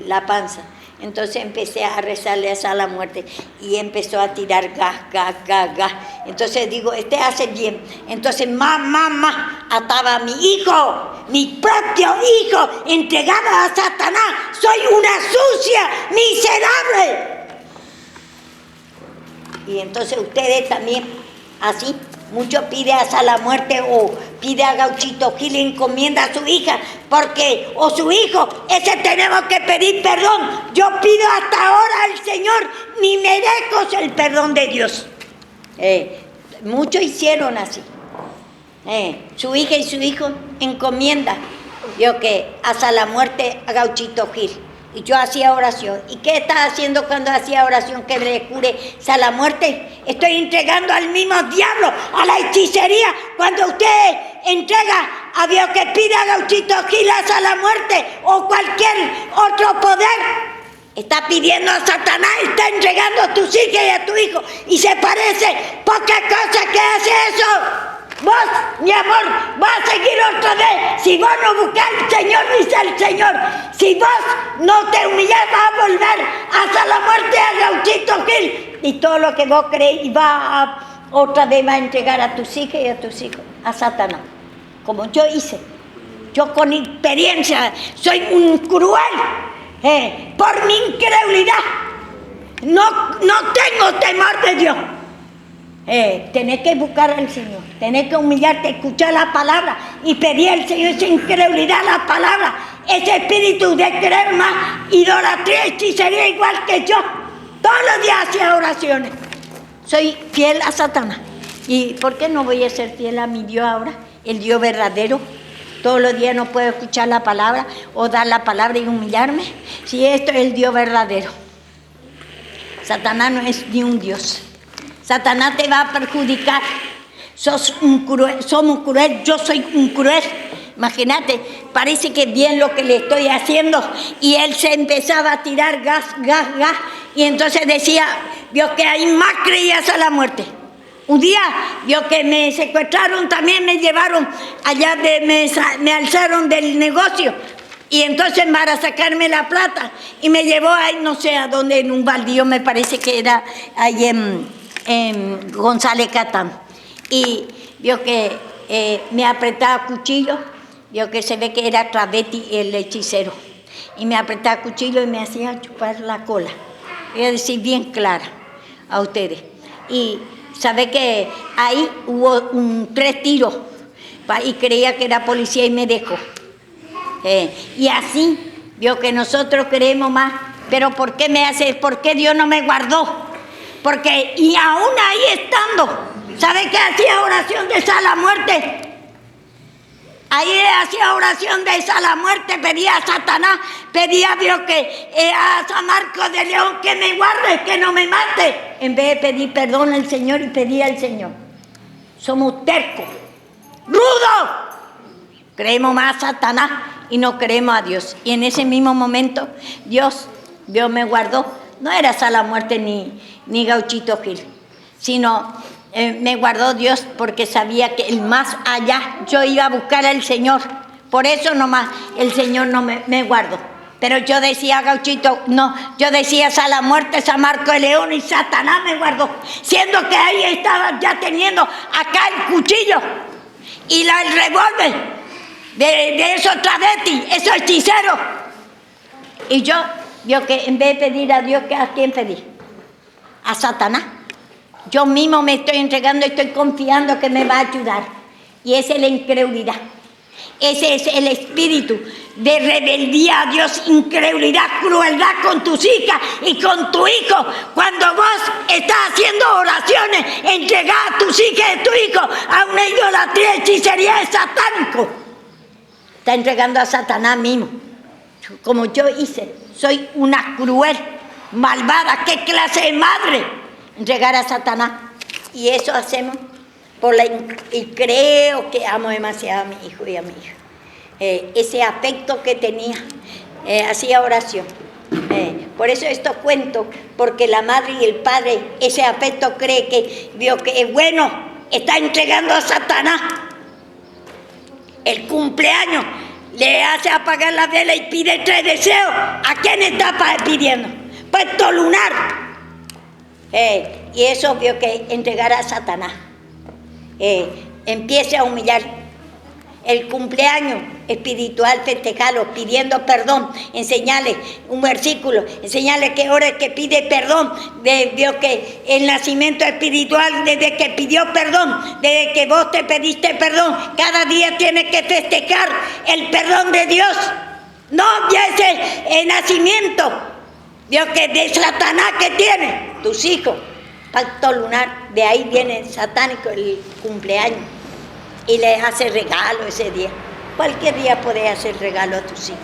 la panza. Entonces empecé a rezarle a la muerte y empezó a tirar gas. Entonces digo, hace bien. Entonces mamá ataba a mi hijo, mi propio hijo, entregado a Satanás. Soy una sucia, miserable. Y entonces ustedes también, así, mucho pide a la muerte o pide a Gauchito Gil, encomienda a su hija, porque, o su hijo, ese tenemos que pedir perdón. Yo pido hasta ahora al Señor, ni merezco el perdón de Dios. Muchos hicieron así. Su hija y su hijo encomienda, yo que hasta la muerte a Gauchito Gil. Y yo hacía oración. ¿Y qué estaba haciendo cuando hacía oración que le cure a la muerte? Estoy entregando al mismo diablo, a la hechicería. Cuando usted entrega a Dios que pida a Gauchito Gil a la muerte o cualquier otro poder, está pidiendo a Satanás, está entregando a tus hijas y a tu hijo. Y se parece poca cosa que hace eso. Vos, mi amor, vas a seguir otra vez. Si vos no buscás al Señor, dice el Señor, si vos no te humillás, vas a volver hasta la muerte a Gauchito Gil. Y todo lo que vos creéis otra vez va a entregar a tus hijas y a tus hijos a Satanás. Como yo hice. Yo con experiencia soy un cruel. Por mi incredulidad. No tengo temor de Dios. Tenés que buscar al Señor, tenés que humillarte, escuchar la palabra y pedir al Señor esa incredulidad a la palabra, ese espíritu de creer más, idolatría, hechicería igual que yo. Todos los días hacía oraciones. Soy fiel a Satanás. ¿Y por qué no voy a ser fiel a mi Dios ahora? El Dios verdadero. Todos los días no puedo escuchar la palabra o dar la palabra y humillarme. Si esto es el Dios verdadero. Satanás no es ni un Dios. Satanás te va a perjudicar. Somos cruel, yo soy un cruel. Imagínate, parece que bien lo que le estoy haciendo. Y él se empezaba a tirar gas. Y entonces decía, vio que ahí más creías a la muerte. Un día, vio que me secuestraron, también me llevaron allá, me alzaron del negocio. Y entonces para sacarme la plata. Y me llevó ahí, no sé a dónde, en un baldío, me parece que era ahí en González Catán. Y vio que me apretaba cuchillo, vio que se ve que era Travetti el hechicero. Y me apretaba cuchillo y me hacía chupar la cola. Voy a decir bien clara a ustedes. Y sabe que ahí hubo 3 tiros y creía que era policía y me dejó. Y así vio que nosotros creemos más. Pero ¿por qué me hace? ¿Por qué Dios no me guardó? Porque, y aún ahí estando, ¿sabe qué hacía oración de esa la muerte? Ahí hacía oración de esa la muerte, pedía a Satanás, pedía a Dios que a San Marcos de León que me guarde, que no me mate. En vez de pedir perdón al Señor y pedir al Señor. Somos tercos, rudos. Creemos más a Satanás y no creemos a Dios. Y en ese mismo momento Dios me guardó. No era esa la muerte ni Gauchito Gil, sino me guardó Dios porque sabía que el más allá yo iba a buscar al Señor. Por eso nomás el Señor no me guardó. Pero yo decía Gauchito, no, yo decía a la muerte San Marco de León y Satanás me guardó. Siendo que ahí estaba ya teniendo acá el cuchillo y el revólver de esos Travetti, esos hechiceros. Y yo que en vez de pedir a Dios, ¿a quién pedí? A Satanás. Yo mismo me estoy entregando y estoy confiando que me va a ayudar. Y esa es la incredulidad. Ese es el espíritu de rebeldía a Dios, incredulidad, crueldad con tus hijas y con tu hijo. Cuando vos estás haciendo oraciones, entregar a tus hijas y a tu hijo a una idolatría, hechicería, es satánico. Está entregando a Satanás mismo. Como yo hice, soy una cruel, malvada, ¿qué clase de madre? Entregar a Satanás. Y eso hacemos y creo que amo demasiado a mi hijo y a mi hija. Ese afecto que tenía, hacía oración. Por eso esto cuento, porque la madre y el padre, ese afecto cree que vio que es bueno, está entregando a Satanás. El cumpleaños le hace apagar la vela y pide 3 deseos. ¿A quién está pidiendo? Puesto lunar. Y eso vio que entregar a Satanás. Empiece a humillar. El cumpleaños espiritual, festejarlo, pidiendo perdón, enseñarle un versículo, enseñarle que ahora que pide perdón, vio que el nacimiento espiritual, desde que pidió perdón, desde que vos te pediste perdón, cada día tienes que festejar el perdón de Dios. No, ya ese nacimiento, vio que de Satanás que tiene tus hijos, pacto lunar, de ahí viene satánico el cumpleaños. Y les hace regalo ese día. Cualquier día podés hacer regalo a tus hijos.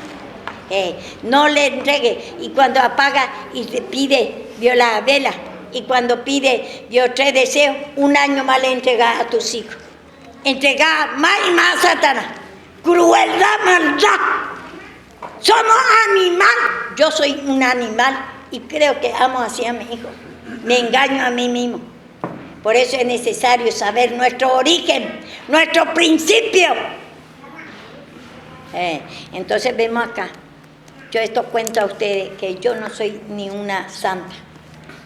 No le entregue. Y cuando apaga y te pide, vio la vela, y cuando pide, vio 3 deseos, 1 año más le entrega a tus hijos. Entrega más y más a Satanás. Crueldad, maldad. Somos animal. Yo soy un animal y creo que amo así a mi hijo. Me engaño a mí mismo. Por eso es necesario saber nuestro origen, nuestro principio. Entonces vemos acá. Yo esto cuento a ustedes que yo no soy ni una santa.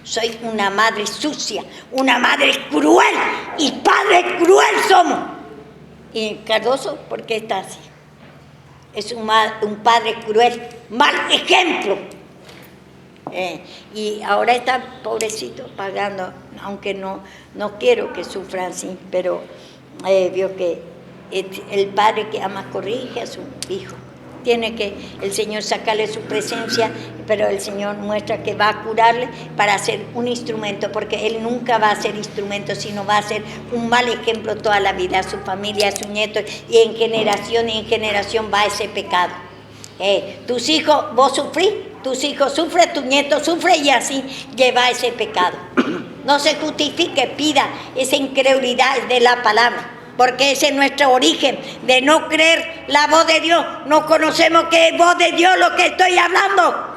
Soy una madre sucia, una madre cruel y padre cruel somos. Y Cardoso, ¿por qué está así? Es un padre cruel, mal ejemplo. Y ahora está pobrecito pagando, aunque no quiero que sufra así, pero vio que el padre que ama corrige a su hijo. Tiene que el Señor sacarle su presencia, pero el Señor muestra que va a curarle para ser un instrumento, porque Él nunca va a ser instrumento, sino va a ser un mal ejemplo toda la vida, a su familia, a sus nietos, y en generación va ese pecado. Tus hijos, vos sufrís, tus hijos sufren, tus nietos sufren, y así lleva ese pecado. No se justifique, pida esa incredulidad de la palabra. Porque ese es nuestro origen, de no creer la voz de Dios. No conocemos qué es voz de Dios lo que estoy hablando.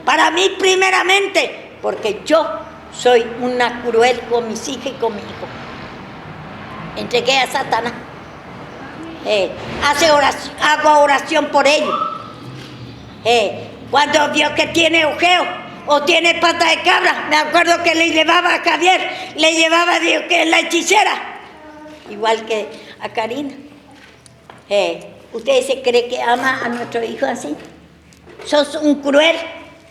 Para mí primeramente, porque yo soy una cruel con mis hijas y con mi hijo. Entregué a Satanás. Hago oración por ellos. Cuando vio que tiene ojeo o tiene pata de cabra, me acuerdo que le llevaba a Javier, le llevaba Dios que es la hechicera. Igual que a Karina. ¿Ustedes se creen que ama a nuestro hijo así? ¿Sos un cruel?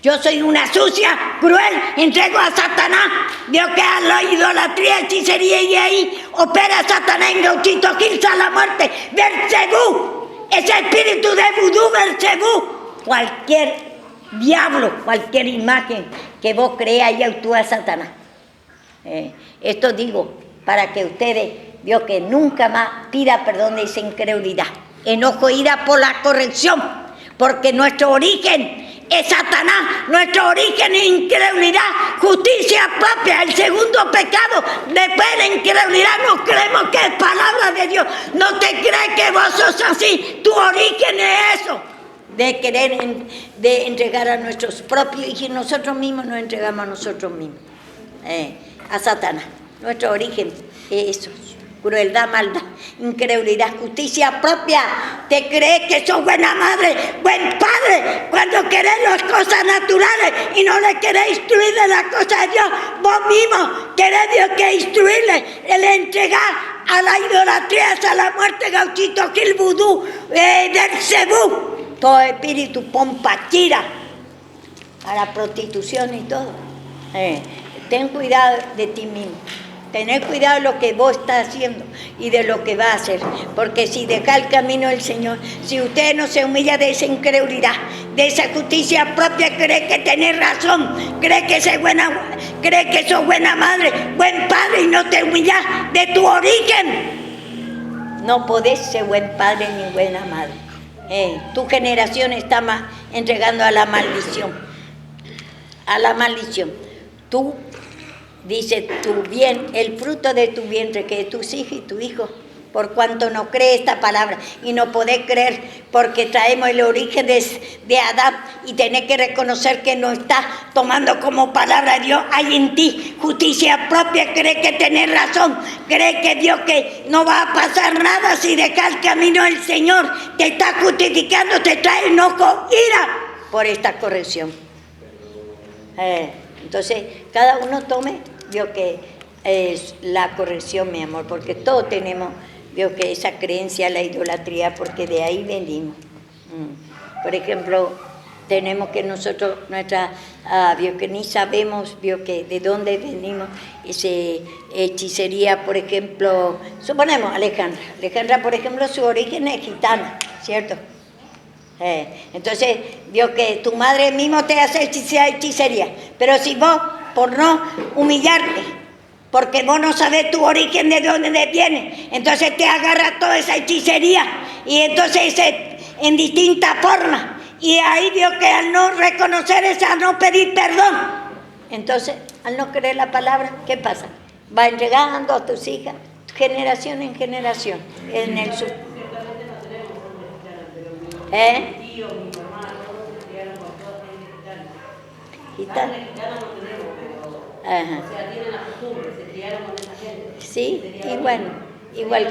Yo soy una sucia, cruel, entrego a Satanás. Vio que a la idolatría, hechicería y ahí opera Satanás en Gauchito Gil a la muerte. Belcebú, ese espíritu de vudú, Belcebú. Cualquier diablo, cualquier imagen que vos creas y actúa Satanás. Esto digo para que ustedes vio que nunca más pida perdón de esa incredulidad. Enojo, ira por la corrección, porque nuestro origen es Satanás, nuestro origen es incredulidad, justicia propia, el segundo pecado. Después de la incredulidad no creemos que es palabra de Dios. No te crees que vos sos así, tu origen es eso, de querer de entregar a nuestros propios hijos, y nosotros mismos nos entregamos a nosotros mismos, a Satanás. Nuestro origen es eso. Crueldad, maldad, incredulidad, justicia propia. Te crees que sos buena madre, buen padre, cuando querés las cosas naturales y no le querés instruir de las cosas de Dios. Vos mismo querés Dios que instruirle, el entregar a la idolatría, a la muerte, Gauchito Gil, vudú, Belcebú, todo espíritu, pompachira, a la prostitución y todo. Ten cuidado de ti mismo. Tener cuidado de lo que vos estás haciendo y de lo que va a hacer, porque si deja el camino del Señor, si usted no se humilla de esa incredulidad, de esa justicia propia, cree que tenés razón, cree que sos buena madre, buen padre, y no te humillas de tu origen, no podés ser buen padre ni buena madre. Tu generación está entregando a la maldición, Tú dice tu bien, el fruto de tu vientre, que es tus hijos y tu hijo, por cuanto no cree esta palabra, y no podés creer porque traemos el origen de Adán, y tenés que reconocer que no está tomando como palabra de Dios. Hay en ti justicia propia, crees que tenés razón, crees que Dios que no va a pasar nada si dejas el camino del Señor, te está justificando, te trae enojo, ira por esta corrección. Entonces, cada uno tome, vio que es la corrección, mi amor, porque todos tenemos, vio que esa creencia, la idolatría, porque de ahí venimos. Por ejemplo, tenemos que nosotros, vio que ni sabemos, vio que de dónde venimos, ese hechicería, por ejemplo, suponemos Alejandra, por ejemplo, su origen es gitana, ¿cierto? Entonces, vio que tu madre mismo te hace hechicería, pero si vos, por no humillarte, porque vos no sabés tu origen de dónde viene, entonces te agarra toda esa hechicería, y entonces en distintas formas, Y ahí vio que al no reconocer eso, al no pedir perdón, entonces al no creer la palabra, ¿qué pasa? Va entregando a tus hijas, generación en generación, en el sur. Gitano. Ajá. Sí, y bueno, igual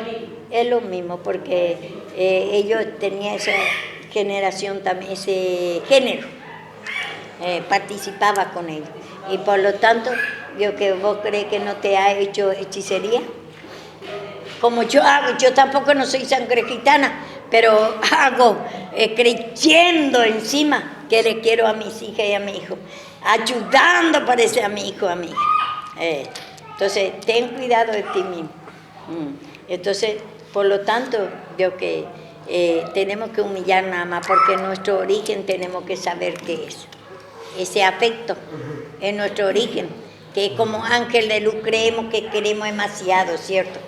es lo mismo, porque ellos tenían esa generación también, ese género, participaba con ellos. Y por lo tanto, yo que vos crees que no te ha hecho hechicería, como yo hago, yo tampoco no soy sangre gitana, pero hago creyendo encima que le quiero a mis hijas y a mi hijo, ayudando parece a mi hijo, a mi hija. Entonces, ten cuidado de ti mismo. Entonces, por lo tanto, yo que tenemos que humillar nada más, porque nuestro origen tenemos que saber qué es. Ese afecto es nuestro origen, que como ángel de luz creemos que queremos demasiado, ¿cierto?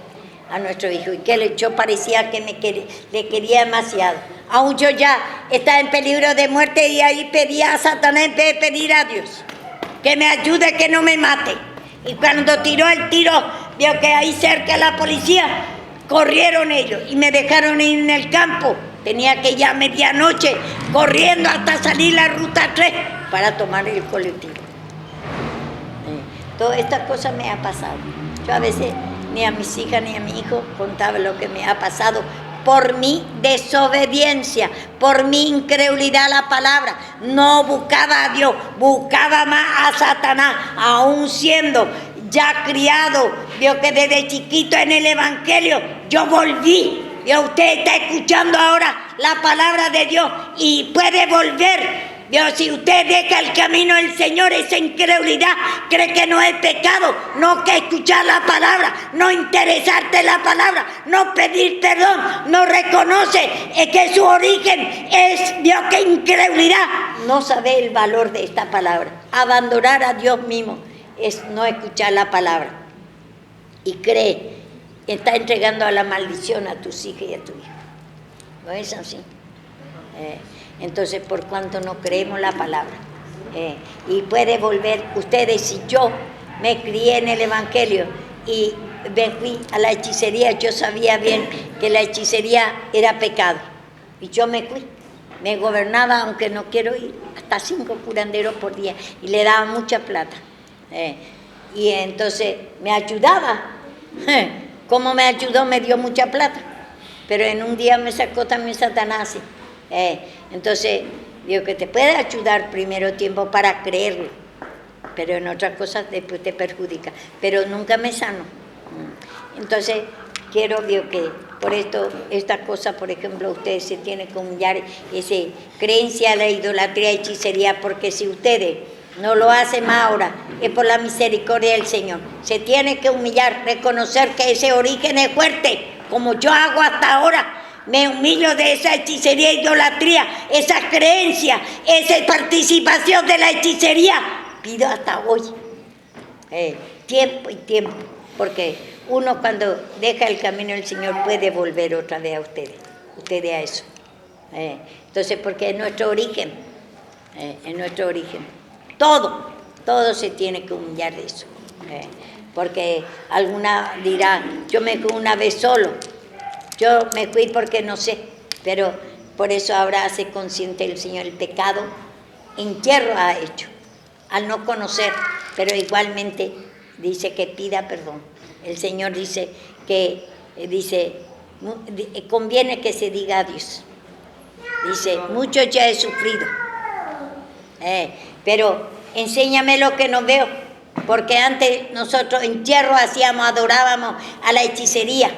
A nuestro hijo, y que yo parecía que le quería demasiado. Aún yo ya estaba en peligro de muerte y ahí pedía a Satanás en vez de pedir a Dios que me ayude, que no me mate. Y cuando tiró el tiro, vio que ahí cerca la policía, corrieron ellos y me dejaron ir en el campo. Tenía que ir a medianoche corriendo hasta salir la ruta 3 para tomar el colectivo. Todas estas cosas me ha pasado. Yo a veces ni a mis hijas ni a mi hijo contaba lo que me ha pasado por mi desobediencia, por mi incredulidad a la palabra. No buscaba a Dios, buscaba más a Satanás, aún siendo ya criado. Vio que desde chiquito en el Evangelio yo volví. Y usted está escuchando ahora la palabra de Dios y puede volver. Dios, si usted deja el camino del Señor, esa incredulidad, cree que no es pecado, no que escuchar la palabra, no interesarte en la palabra, no pedir perdón, no reconoce que su origen es, Dios, que incredulidad, no sabe el valor de esta palabra. Abandonar a Dios mismo es no escuchar la palabra. Y cree, está entregando a la maldición a tus hijas y a tu hijo. ¿No es así? Entonces, por cuanto no creemos la palabra, y puede volver, ustedes, si yo me crié en el Evangelio y me fui a la hechicería, yo sabía bien que la hechicería era pecado, y yo me fui, me gobernaba, aunque no quiero ir, hasta 5 curanderos por día, y le daba mucha plata, y entonces me ayudaba, como me ayudó, me dio mucha plata, pero en un día me sacó también Satanás. Entonces, digo que te puede ayudar primero tiempo para creerlo, pero en otras cosas después te perjudica, pero nunca me sano. Entonces, quiero, digo que por esto, esta cosa, por ejemplo, ustedes se tienen que humillar, esa creencia a la idolatría y hechicería, porque si ustedes no lo hacen más ahora, es por la misericordia del Señor. Se tiene que humillar, reconocer que ese origen es fuerte, como yo hago hasta ahora. Me humillo de esa hechicería e idolatría, esa creencia, esa participación de la hechicería. Pido hasta hoy tiempo y tiempo, porque uno cuando deja el camino del Señor puede volver otra vez a ustedes a eso. Entonces, porque es nuestro origen, todo se tiene que humillar de eso. Porque alguna dirá, yo me fui una vez solo. Yo me fui porque no sé, pero por eso ahora hace consciente el Señor el pecado. Entierro ha hecho, al no conocer, pero igualmente dice que pida perdón. El Señor dice que, conviene que se diga a Dios. Dice, mucho ya he sufrido, pero enséñame lo que no veo, porque antes nosotros entierro hacíamos, adorábamos a la hechicería.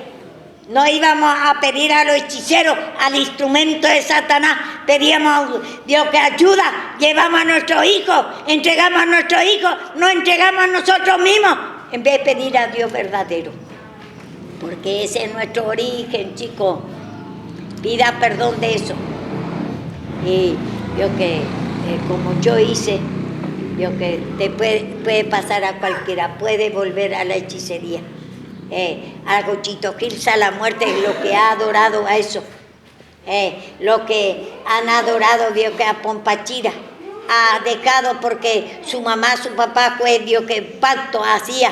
No íbamos a pedir a los hechiceros, al instrumento de Satanás, pedíamos a Dios que ayuda, llevamos a nuestros hijos, entregamos a nuestros hijos, no entregamos a nosotros mismos, en vez de pedir a Dios verdadero. Porque ese es nuestro origen, chicos. Pida perdón de eso. Y Dios que, como yo hice, Dios que te puede pasar a cualquiera, puede volver a la hechicería. A Gochito Gilsa, la muerte es lo que ha adorado a eso. Lo que han adorado, Dios, que a Pompachira ha dejado porque su mamá, su papá fue, Dios, que pacto hacía,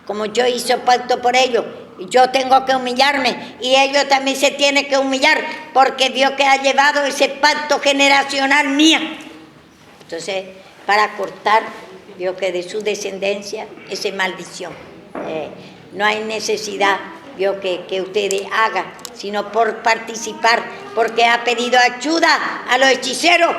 como yo hice pacto por ellos. Yo tengo que humillarme y ellos también se tienen que humillar porque Dios que ha llevado ese pacto generacional mía. Entonces, para cortar, Dios que de su descendencia, esa maldición. No hay necesidad, Dios que ustedes hagan, sino por participar, porque ha pedido ayuda a los hechiceros.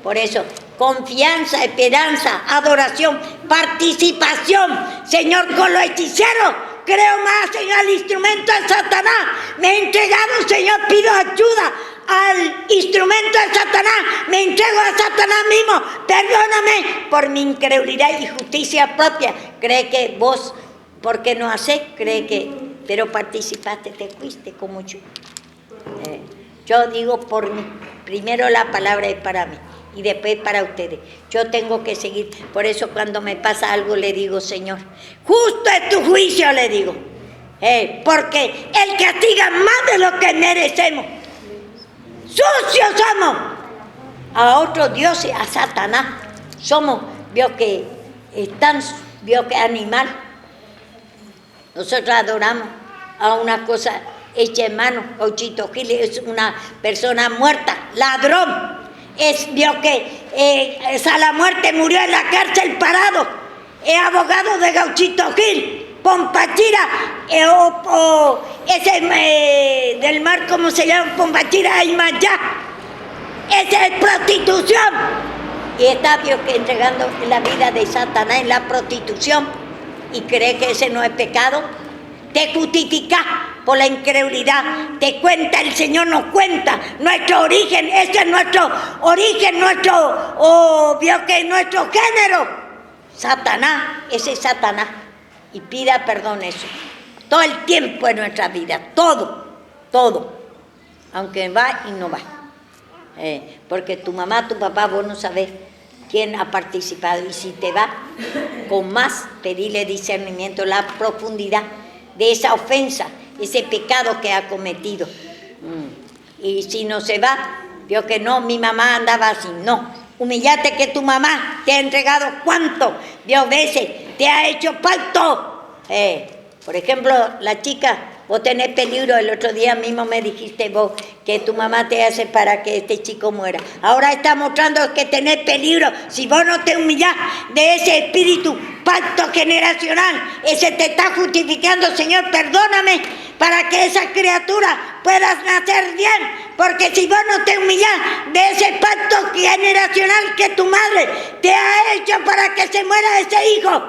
Por eso, confianza, esperanza, adoración, participación, Señor, con los hechiceros. Creo más en el instrumento de Satanás. Me he entregado, Señor, pido ayuda al instrumento de Satanás. Me entrego a Satanás mismo. Perdóname por mi incredulidad y justicia propia. Cree que vos, porque no hacés, cree que, pero participaste, te fuiste como yo. Yo digo por mí. Primero la palabra es para mí y después para ustedes. Yo tengo que seguir. Por eso cuando me pasa algo le digo, Señor, justo es tu juicio, le digo. Porque Él castiga más de lo que merecemos. Sucios somos a otros dioses, a Satanás. Somos, vio que están, vio que animal. Nosotros adoramos a una cosa hecha en mano. Ochito Gil es una persona muerta, ladrón. Vio que a la muerte murió en la cárcel parado. Es abogado de Gauchito Gil. Pompachira, ese del mar, ¿cómo se llama? Pompachira Aymayá. Esa es prostitución. Y está, vio que entregando la vida de Satanás en la prostitución. Y cree que ese no es pecado. Te justificas por la incredulidad. Te cuenta, el Señor nos cuenta nuestro origen. Ese es nuestro origen, vio que nuestro género. Satanás, ese es Satanás. Y pida perdón eso. Todo el tiempo en nuestra vida, todo. Aunque va y no va. Porque tu mamá, tu papá, vos no sabés quién ha participado. Y si te va, con más pedirle discernimiento, la profundidad de esa ofensa, ese pecado que ha cometido. Y si no se va, vio que no, mi mamá andaba así, no. Humillate que tu mamá te ha entregado cuánto, Dios veces, te ha hecho pacto. Por ejemplo, la chica, vos tenés peligro, el otro día mismo me dijiste vos que tu mamá te hace para que este chico muera. Ahora está mostrando que tenés peligro. Si vos no te humillás de ese espíritu, pacto generacional, ese te está justificando, Señor, perdóname, para que esa criatura pueda nacer bien. Porque si vos no te humillás de ese pacto generacional que tu madre te ha hecho para que se muera ese hijo,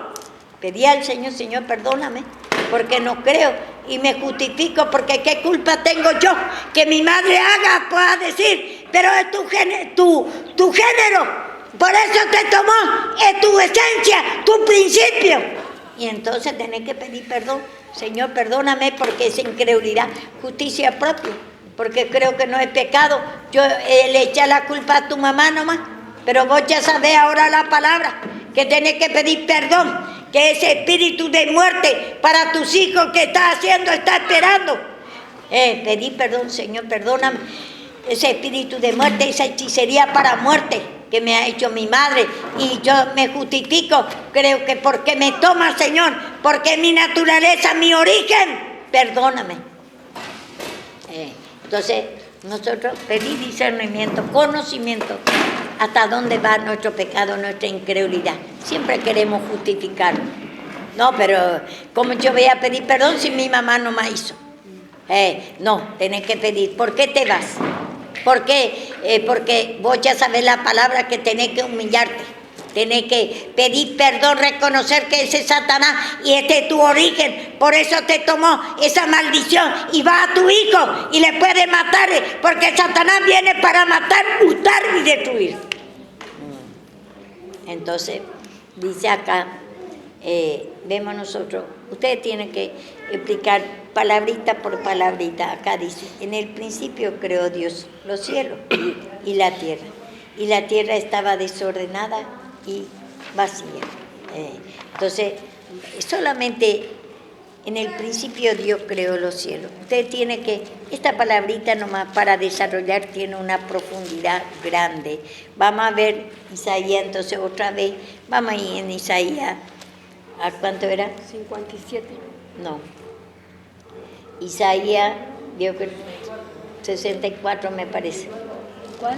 pedí al Señor, Señor, perdóname, porque no creo y me justifico, porque qué culpa tengo yo que mi madre haga, pueda decir, pero es tu género, por eso te tomó, es tu esencia, tu principio. Y entonces tenés que pedir perdón, Señor, perdóname, porque es incredulidad, justicia propia. Porque creo que no es pecado. Yo le eché la culpa a tu mamá nomás. Pero vos ya sabés ahora la palabra, que tenés que pedir perdón, que ese espíritu de muerte para tus hijos que está haciendo, está esperando. Pedí perdón, Señor, perdóname. Ese espíritu de muerte, esa hechicería para muerte que me ha hecho mi madre. Y yo me justifico, creo que porque me toma, Señor, porque mi naturaleza, mi origen, perdóname. Entonces, nosotros pedimos discernimiento, conocimiento, hasta dónde va nuestro pecado, nuestra incredulidad. Siempre queremos justificarlo. No, pero ¿cómo yo voy a pedir perdón si mi mamá no me hizo? No, tenés que pedir. ¿Por qué te vas? ¿Por qué? Porque vos ya sabés la palabra que tenés que humillarte. Tenés que pedir perdón, reconocer que ese es Satanás y este es tu origen. Por eso te tomó esa maldición y va a tu hijo y le puede matar, porque Satanás viene para matar, hurtar y destruir. Entonces, dice acá, vemos nosotros, ustedes tienen que explicar palabrita por palabrita. Acá dice, en el principio creó Dios los cielos y la tierra. Y la tierra estaba desordenada y vacía. Entonces, solamente En el principio Dios creó los cielos. Usted tiene que, esta palabrita nomás para desarrollar tiene una profundidad grande. Vamos a ver Isaías entonces otra vez. Vamos ahí en Isaías. ¿A cuánto era? 57. No. Isaías, Dios que 64 me parece. ¿Cuál?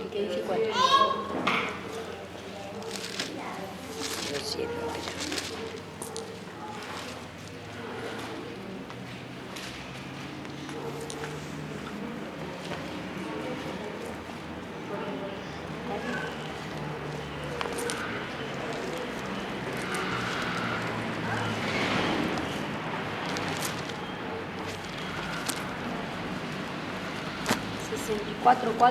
¿El que dice cuál? Los cielos. ¿4?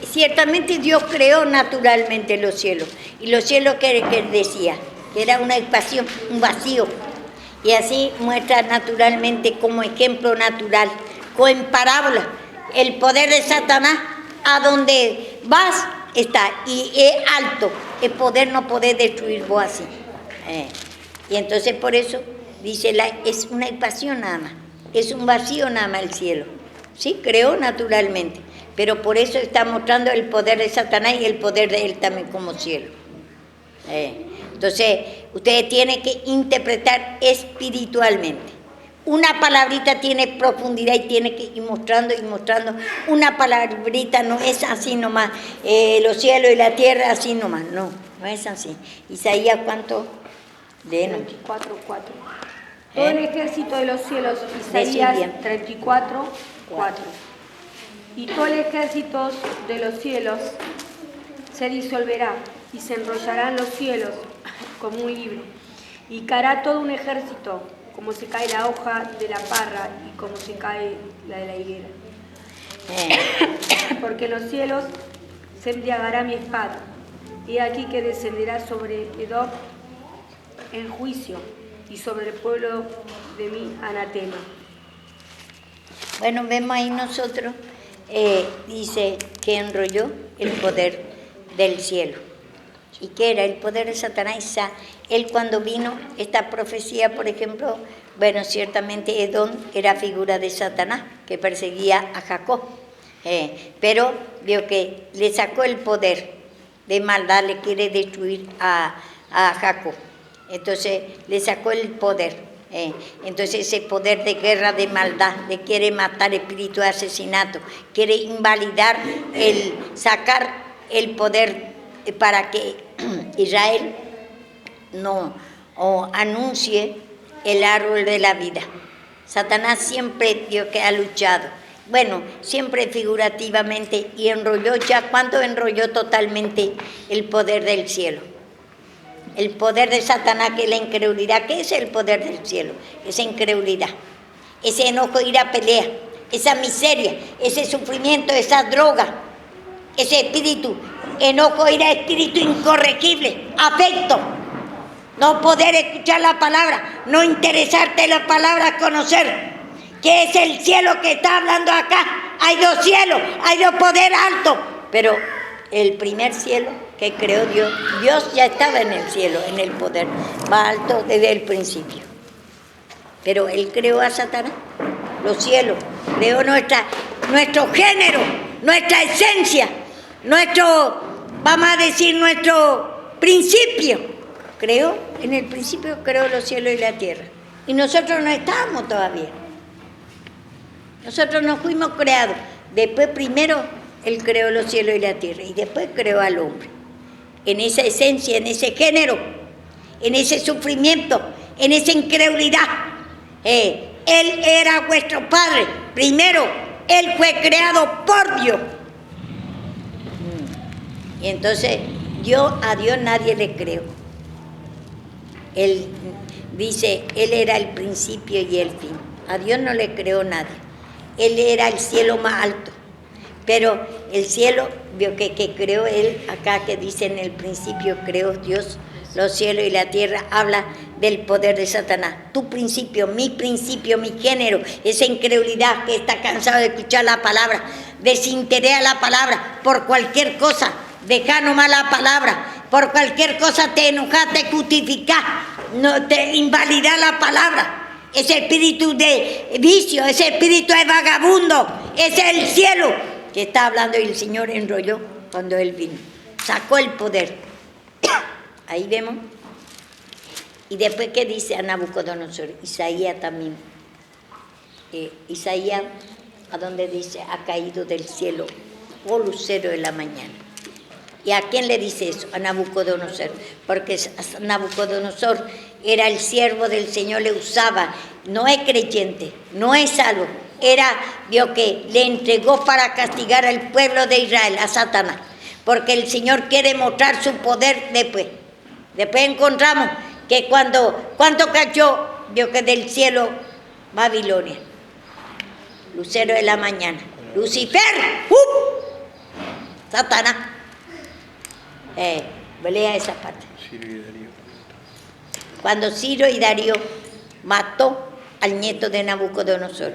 Ciertamente Dios creó naturalmente los cielos. Y los cielos que decía, que era una espacio, un vacío. Y así muestra naturalmente como ejemplo natural, como en parábola, el poder de Satanás, a donde vas está, y es alto, el poder no puede destruir vos así. Y entonces por eso dice, es una espacio nada más, es un vacío nada más el cielo. Sí, creó naturalmente, pero por eso está mostrando el poder de Satanás y el poder de él también como cielo. Entonces, ustedes tienen que interpretar espiritualmente. Una palabrita tiene profundidad y tiene que ir mostrando y mostrando. Una palabrita no es así nomás, los cielos y la tierra así nomás, no es así. Isaías, ¿cuánto? 34:4. Todo el ejército de los cielos, Isaías 34:4. Y todo el ejército de los cielos se disolverá y se enrollarán los cielos como un libro. Y caerá todo un ejército, como se cae la hoja de la parra y como se cae la de la higuera. Porque en los cielos se embriagará mi espada, y aquí que descenderá sobre Edom en juicio, y sobre el pueblo de mi anatema. Bueno, vemos ahí nosotros, dice que enrolló el poder del cielo. ¿Y qué era? El poder de Satanás. Él cuando vino, esta profecía, por ejemplo, bueno, ciertamente Edom era figura de Satanás, que perseguía a Jacob. Pero vio que le sacó el poder de maldad, le quiere destruir a Jacob. Entonces le sacó el poder. Entonces ese poder de guerra, de maldad, le quiere matar, espíritu de asesinato, quiere invalidar, sacar el poder para que Israel no anuncie el árbol de la vida. Satanás siempre dio que ha luchado. Bueno, siempre figurativamente, y enrolló ya, ¿cuándo enrolló totalmente el poder del cielo? El poder de Satanás, que es la incredulidad. ¿Qué es el poder del cielo? Esa incredulidad, ese enojo, ir a pelea, esa miseria, ese sufrimiento, esa droga, ese espíritu, enojo, ira, espíritu incorregible, afecto, no poder escuchar la palabra, no interesarte en la palabra, conocer que es el cielo que está hablando acá. Hay dos cielos, hay dos poderes altos, pero el primer cielo que creó Dios ya estaba en el cielo, en el poder más alto desde el principio. Pero Él creó a Satanás, los cielos, creó nuestro género, nuestra esencia, vamos a decir, nuestro principio. En el principio creó los cielos y la tierra. Y nosotros no estábamos todavía. Nosotros no fuimos creados. Después primero Él creó los cielos y la tierra y después creó al hombre. En esa esencia, en ese género, en ese sufrimiento, en esa incredulidad. Él era vuestro Padre. Primero, Él fue creado por Dios. Y entonces, a Dios nadie le creó. Él dice, Él era el principio y el fin. A Dios no le creó nadie. Él era el cielo más alto. Pero el cielo, vio que creó Él, acá que dice en el principio creó Dios los cielos y la tierra, habla del poder de Satanás. Tu principio, mi género, esa incredulidad que está cansado de escuchar la palabra, desinterés a la palabra, por cualquier cosa, deja nomás la palabra, por cualquier cosa te enojas, te justificás, no te invalida la palabra. Ese espíritu de vicio, ese espíritu de vagabundo, ese es el cielo que está hablando, y el Señor enrolló cuando Él vino. Sacó el poder. Ahí vemos. Y después, ¿qué dice a Nabucodonosor? Isaías también. Isaías, a donde dice, ha caído del cielo, oh lucero de la mañana. ¿Y a quién le dice eso? A Nabucodonosor. Porque Nabucodonosor era el siervo del Señor, le usaba. No es creyente, no es salvo. Era, vio que le entregó para castigar al pueblo de Israel, a Satanás. Porque el Señor quiere mostrar su poder después. Después encontramos que cuando cayó, vio que del cielo, Babilonia, lucero de la mañana, Lucifer, Satanás. Lea esa parte. Cuando Ciro y Darío mató al nieto de Nabucodonosor,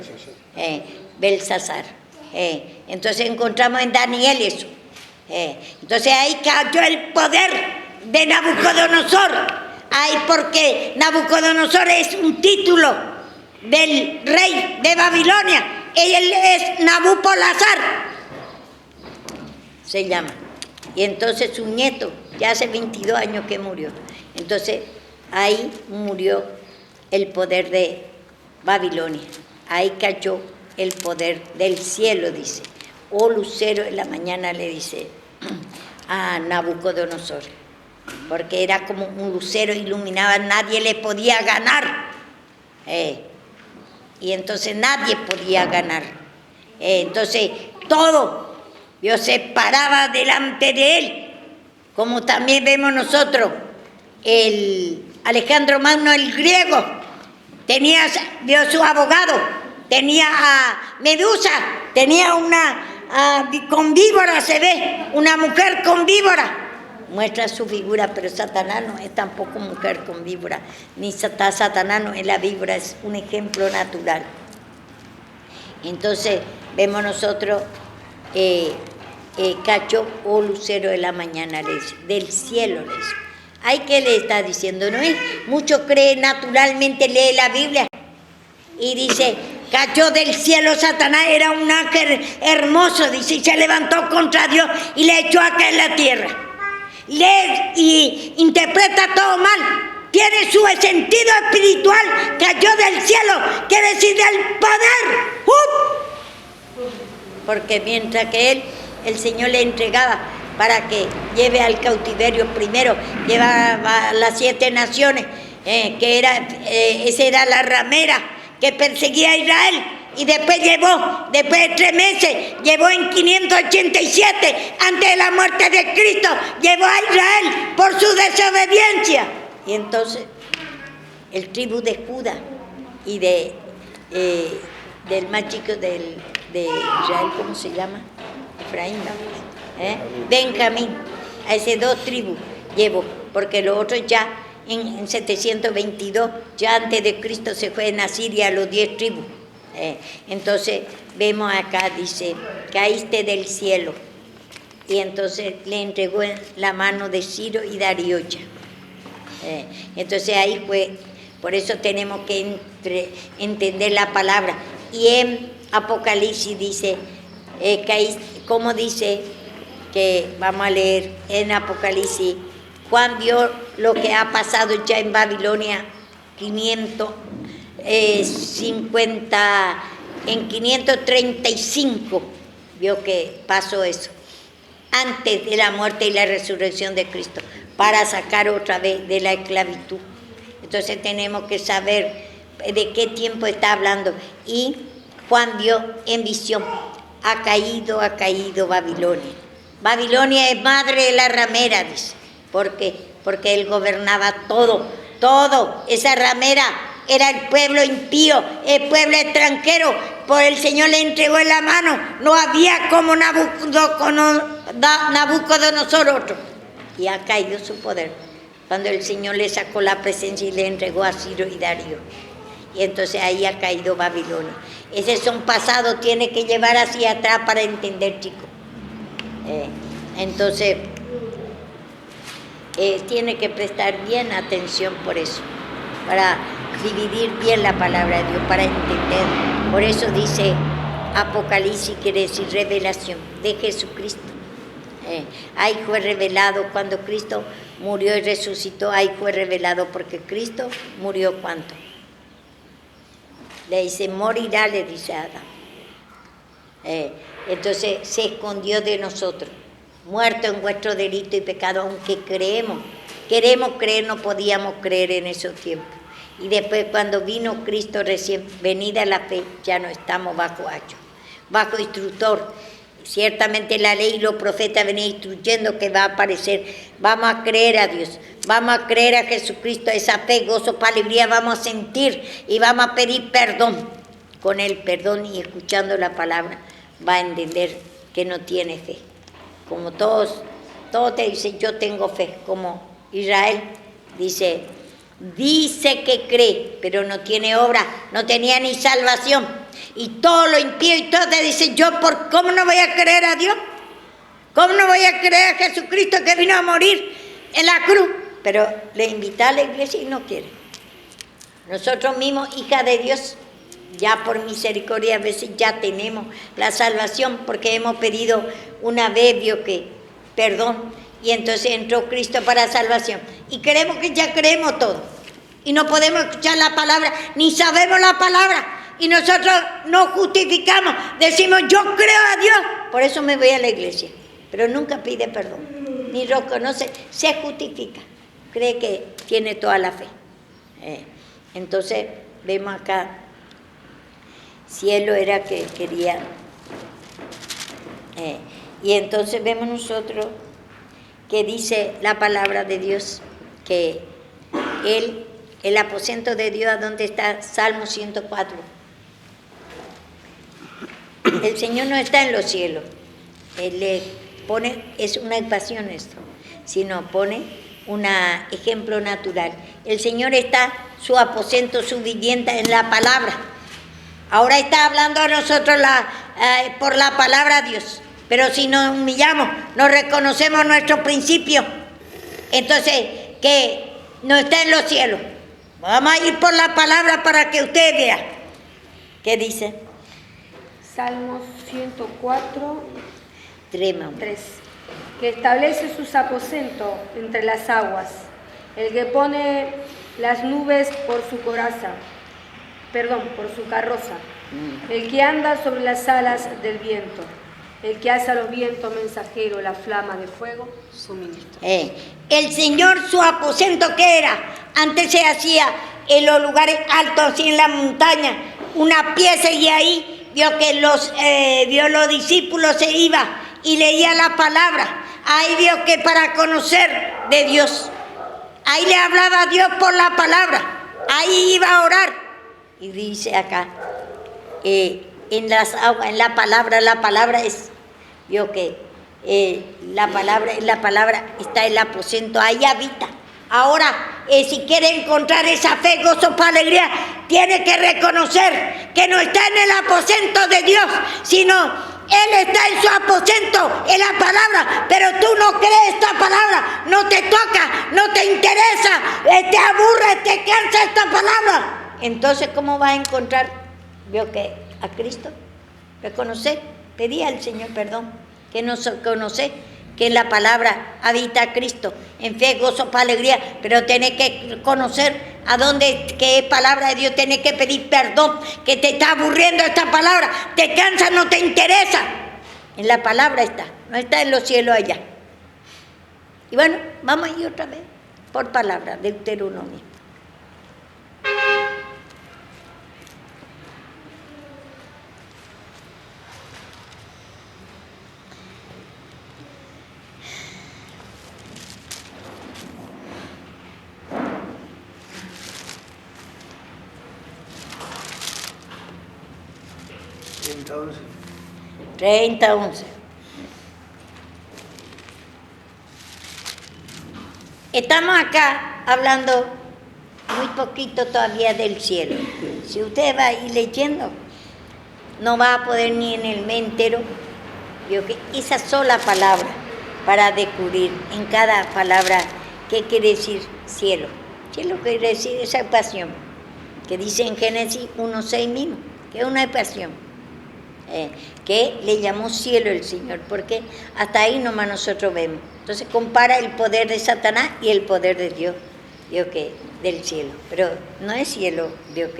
Belsasar. Entonces encontramos en Daniel eso. Entonces ahí cayó el poder de Nabucodonosor. Ahí, porque Nabucodonosor es un título del rey de Babilonia. Él es Nabupolazar, se llama. Y entonces su nieto, ya hace 22 años que murió. Entonces ahí murió el poder de Babilonia. Ahí cayó el poder del cielo, dice. Oh lucero de la mañana, le dice a Nabucodonosor. Porque era como un lucero, iluminaba, nadie le podía ganar. Y entonces nadie podía ganar. Entonces todo Dios se paraba delante de él, como también vemos nosotros. El Alejandro Magno, el griego, tenía su abogado, tenía a Medusa, tenía una con víbora, se ve, una mujer con víbora. Muestra su figura, pero Satanás no es tampoco mujer con víbora, ni Satanás no es la víbora, es un ejemplo natural. Entonces vemos nosotros, cachó, oh lucero de la mañana, del cielo, les. ¿Hay que le está diciendo? ¿No es? Muchos creen naturalmente, lee la Biblia y dice, cayó del cielo Satanás, era un ángel hermoso, dice, y se levantó contra Dios y le echó acá en la tierra. Lee y interpreta todo mal. Tiene su sentido espiritual, cayó del cielo, quiere decir del poder. Porque mientras que el Señor le entregaba para que lleve al cautiverio primero, llevaba a las 7 naciones, esa era la ramera que perseguía a Israel. Y después después de 3 meses, llevó en 587, antes de la muerte de Cristo, llevó a Israel por su desobediencia. Y entonces, el tribu de Judá y del más chico de Israel, ¿cómo se llama? Efraín, Benjamín, a esas 2 tribus llevó, porque los otros ya en 722, ya antes de Cristo, se fue en Asiria a los 10 tribus. Entonces vemos acá, dice, caíste del cielo, y entonces le entregó en la mano de Ciro y Darío ya. Entonces ahí fue, por eso tenemos que entender la palabra. Y en Apocalipsis dice, como dice, que vamos a leer en Apocalipsis, Juan vio lo que ha pasado ya en Babilonia, 535 vio que pasó eso, antes de la muerte y la resurrección de Cristo, para sacar otra vez de la esclavitud. Entonces tenemos que saber de qué tiempo está hablando. Y Juan vio en visión, ha caído Babilonia. Babilonia es madre de la ramera, dice. ¿Por qué? Porque él gobernaba todo. Esa ramera era el pueblo impío, el pueblo extranjero. Por el Señor le entregó en la mano. No había como Nabucodonosor otro. Y ha caído su poder cuando el Señor le sacó la presencia y le entregó a Ciro y Darío. Y entonces ahí ha caído Babilonia. Ese son pasados, tiene que llevar hacia atrás para entender, chicos. Entonces tiene que prestar bien atención por eso. para dividir bien la palabra de Dios, para entender. Por eso dice Apocalipsis, quiere decir revelación de Jesucristo. Ahí fue revelado cuando Cristo murió y resucitó, ahí fue revelado, porque Cristo murió ¿cuánto? Le dice, morirá, le dice a Adán. Entonces se escondió de nosotros, muerto en vuestro delito y pecado, aunque queremos creer, no podíamos creer en esos tiempos. Y después cuando vino Cristo recién venida la fe, ya no estamos bajo ayo, bajo instructor. Ciertamente la ley y los profetas venían instruyendo que va a aparecer. Vamos a creer a Dios, vamos a creer a Jesucristo, esa fe, gozo, paz, alegría vamos a sentir y vamos a pedir perdón. Con el perdón y escuchando la palabra va a entender que no tiene fe. Como todos te dicen, yo tengo fe, como Israel dice que cree, pero no tiene obra, no tenía ni salvación. Y todo lo impío y todo te dice, ¿cómo no voy a creer a Dios? ¿Cómo no voy a creer a Jesucristo que vino a morir en la cruz? Pero le invita a la iglesia y no quiere. Nosotros mismos, hija de Dios, ya por misericordia a veces ya tenemos la salvación porque hemos pedido una vez, perdón, y entonces entró Cristo para salvación. Y creemos que ya creemos todo. Y no podemos escuchar la palabra, ni sabemos la palabra. Y nosotros nos justificamos, decimos, yo creo a Dios, por eso me voy a la iglesia. Pero nunca pide perdón, ni reconoce, se justifica, cree que tiene toda la fe. Entonces, vemos acá, cielo era que quería. Y entonces vemos nosotros que dice la palabra de Dios, que el aposento de Dios, ¿dónde está? Salmo 104. El Señor no está en los cielos, Él le pone, es una ecuación esto, sino pone un ejemplo natural. El Señor está, su aposento, su vivienda en la palabra. Ahora está hablando a nosotros por la palabra Dios, pero si nos humillamos, nos reconocemos nuestro principio, entonces que no está en los cielos. Vamos a ir por la palabra para que usted vea. ¿Qué dice? Salmos 104, 3. Que establece sus aposentos entre las aguas, el que pone las nubes por su carroza, el que anda sobre las alas del viento, el que hace a los vientos mensajeros la flama de fuego, su ministro. El Señor, su aposento, ¿qué era? Antes se hacía en los lugares altos, así en la montaña, una pieza, y ahí vio que los discípulos se iban y leía la palabra. Ahí vio que para conocer de Dios, ahí le hablaba a Dios por la palabra, ahí iba a orar. Y dice acá, en las aguas, en la palabra es, vio que en la palabra está el aposento, ahí habita. Ahora, si quiere encontrar esa fe, gozo, paz, alegría, tiene que reconocer que no está en el aposento de Dios, sino Él está en su aposento, en la palabra, pero tú no crees esta palabra, no te toca, no te interesa, te aburre, te cansa esta palabra. Entonces, ¿cómo vas a encontrar? Vio que a Cristo, reconocer, pedí al Señor perdón, que no conoce, que en la palabra habita a Cristo, en fe, gozo, paz, alegría, pero tenés que conocer a dónde, que es palabra de Dios, tenés que pedir perdón, que te está aburriendo esta palabra, te cansa, no te interesa. En la palabra está, no está en los cielos allá. Y bueno, vamos a ir otra vez, por palabra, Deuteronomio. Entonces, 30:11. Estamos acá hablando muy poquito todavía del cielo. Si usted va a ir leyendo, no va a poder ni en el mes entero. Yo que esa sola palabra para descubrir en cada palabra qué quiere decir cielo. Cielo quiere decir esa pasión, que dice en Génesis 1:6 mismo, que es una pasión, que le llamó cielo el Señor, porque hasta ahí nomás nosotros vemos. Entonces compara el poder de Satanás y el poder de Dios, que del cielo. Pero no es cielo, Dios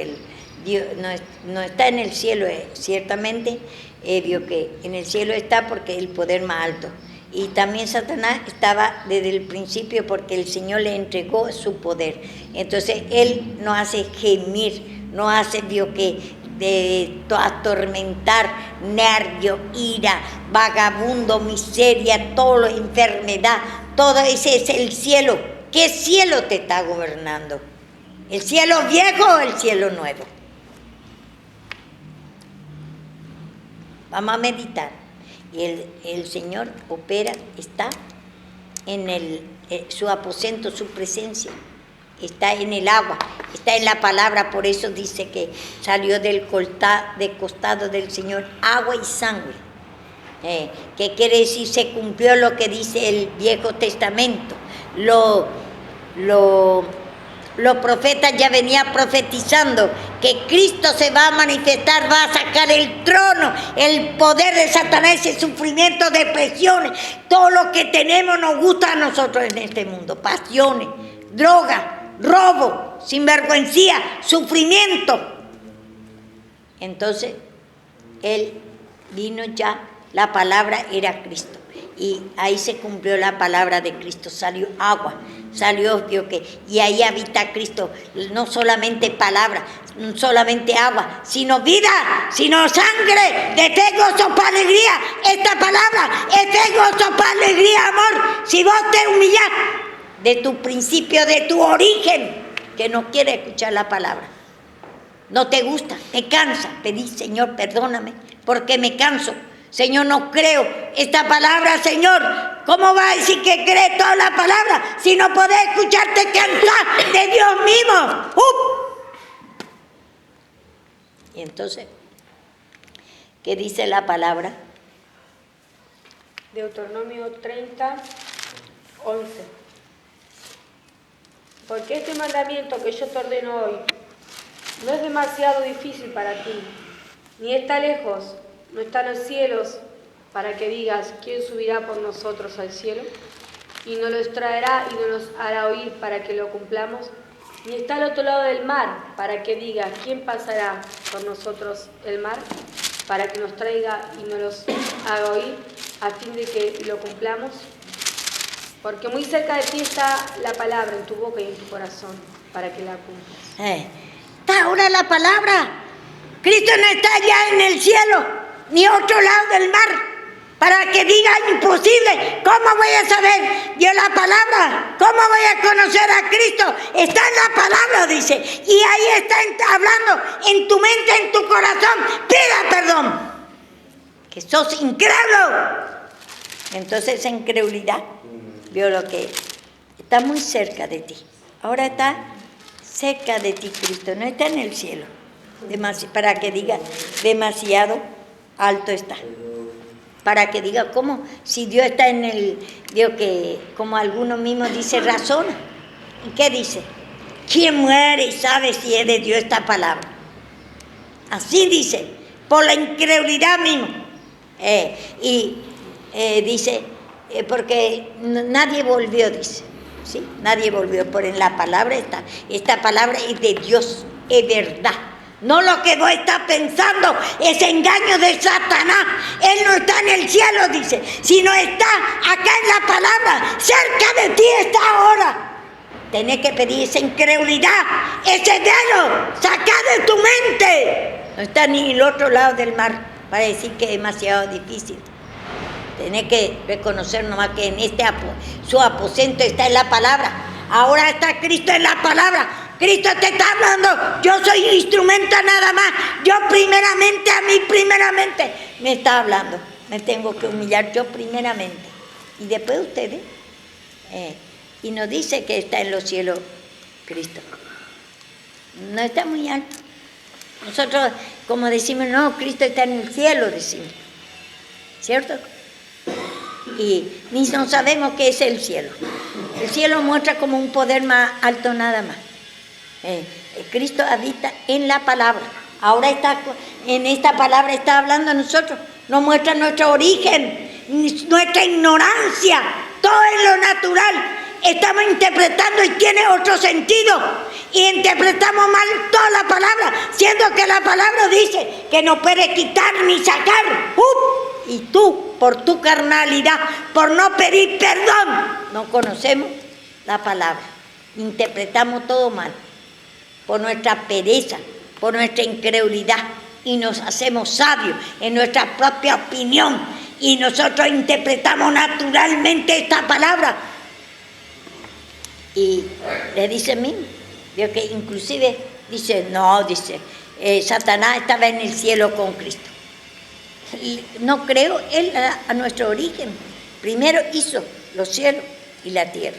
no está en el cielo, ciertamente, Dios que en el cielo está porque es el poder más alto. Y también Satanás estaba desde el principio porque el Señor le entregó su poder. Entonces Él nos hace gemir, nos hace, Dios, que de atormentar, nervio, ira, vagabundo, miseria, todo, enfermedad, todo ese es el cielo. ¿Qué cielo te está gobernando? ¿El cielo viejo o el cielo nuevo? Vamos a meditar. Y el Señor opera, está en su aposento, su presencia, está en el agua, está en la palabra. Por eso dice que salió del costado del Señor agua y sangre. ¿Qué quiere decir? Se cumplió lo que dice el Viejo Testamento. Los profetas ya venían profetizando que Cristo se va a manifestar, va a sacar el trono, el poder de Satanás, ese sufrimiento, depresiones, todo lo que tenemos nos gusta a nosotros en este mundo, pasiones, droga, robo, sinvergüencía, sufrimiento. Entonces, Él vino ya, la palabra era Cristo. Y ahí se cumplió la palabra de Cristo, salió agua, salió Dios y ahí habita Cristo, no solamente palabra, no solamente agua, sino vida, sino sangre, de fe, gozo, para alegría. Esta palabra es fe, gozo, para alegría, amor. Si vos te humillás de tu principio, de tu origen, que no quiere escuchar la palabra, no te gusta, te cansa, pedí, Señor, perdóname, porque me canso. Señor, no creo esta palabra, Señor. ¿Cómo va a decir que cree toda la palabra si no podés escucharte cantar de Dios mismo? Y entonces, ¿qué dice la palabra? Deuteronomio 30, 11. Porque este mandamiento que yo te ordeno hoy no es demasiado difícil para ti, ni está lejos. ¿No están los cielos para que digas, ¿quién subirá por nosotros al cielo? Y nos los traerá y nos hará oír para que lo cumplamos. Ni está al otro lado del mar para que diga, ¿quién pasará por nosotros el mar? Para que nos traiga y nos los haga oír a fin de que lo cumplamos. Porque muy cerca de ti está la palabra en tu boca y en tu corazón para que la cumplas. Está ahora la palabra. Cristo no está allá en el cielo, ni otro lado del mar, para que diga imposible. ¿Cómo voy a saber yo la palabra? ¿Cómo voy a conocer a Cristo? Está en la palabra, dice, y ahí está hablando en tu mente, en tu corazón. Pida perdón, que sos incrédulo. Entonces esa incredulidad, vio lo que está muy cerca de ti. Ahora está cerca de ti Cristo, no está en el cielo, para que diga demasiado alto está, para que diga, ¿cómo? Si Dios está en el, Dios que, como algunos mismos dicen, razona. ¿Y qué dice? ¿Quién muere y sabe si es de Dios esta palabra? Así dice, por la incredulidad misma. Dice, porque nadie volvió, dice, ¿sí? Nadie volvió, por en la palabra está, esta palabra es de Dios, es verdad. No lo que vos estás pensando es engaño de Satanás. Él no está en el cielo, dice, sino está acá en la palabra. Cerca de ti está ahora. Tenés que pedir esa incredulidad, ese velo, saca de tu mente. No está ni el otro lado del mar para decir que es demasiado difícil. Tenés que reconocer nomás que en su aposento está en la palabra. Ahora está Cristo en la palabra. Cristo te está hablando, yo soy un instrumento nada más. Yo primeramente, a mí primeramente me está hablando. Me tengo que humillar yo primeramente. Y después ustedes. Y nos dice que está en los cielos Cristo. No está muy alto. Nosotros, como decimos, no, Cristo está en el cielo, decimos. ¿Cierto? y ni no sabemos qué es el cielo. El cielo muestra como un poder más alto nada más. Cristo habita en la palabra. Ahora en esta palabra está hablando a nosotros. Nos muestra nuestro origen, nuestra ignorancia. Todo es lo natural. Estamos interpretando y tiene otro sentido. Y interpretamos mal toda la palabra, siendo que la palabra dice que no puede quitar ni sacar. Y tú, por tu carnalidad, por no pedir perdón, no conocemos la palabra. Interpretamos todo mal, por nuestra pereza, por nuestra incredulidad, y nos hacemos sabios en nuestra propia opinión, y nosotros interpretamos naturalmente esta palabra. Y le dice a mí, vio que inclusive dice, no, dice, Satanás estaba en el cielo con Cristo. No creo, él a nuestro origen, primero hizo los cielos y la tierra.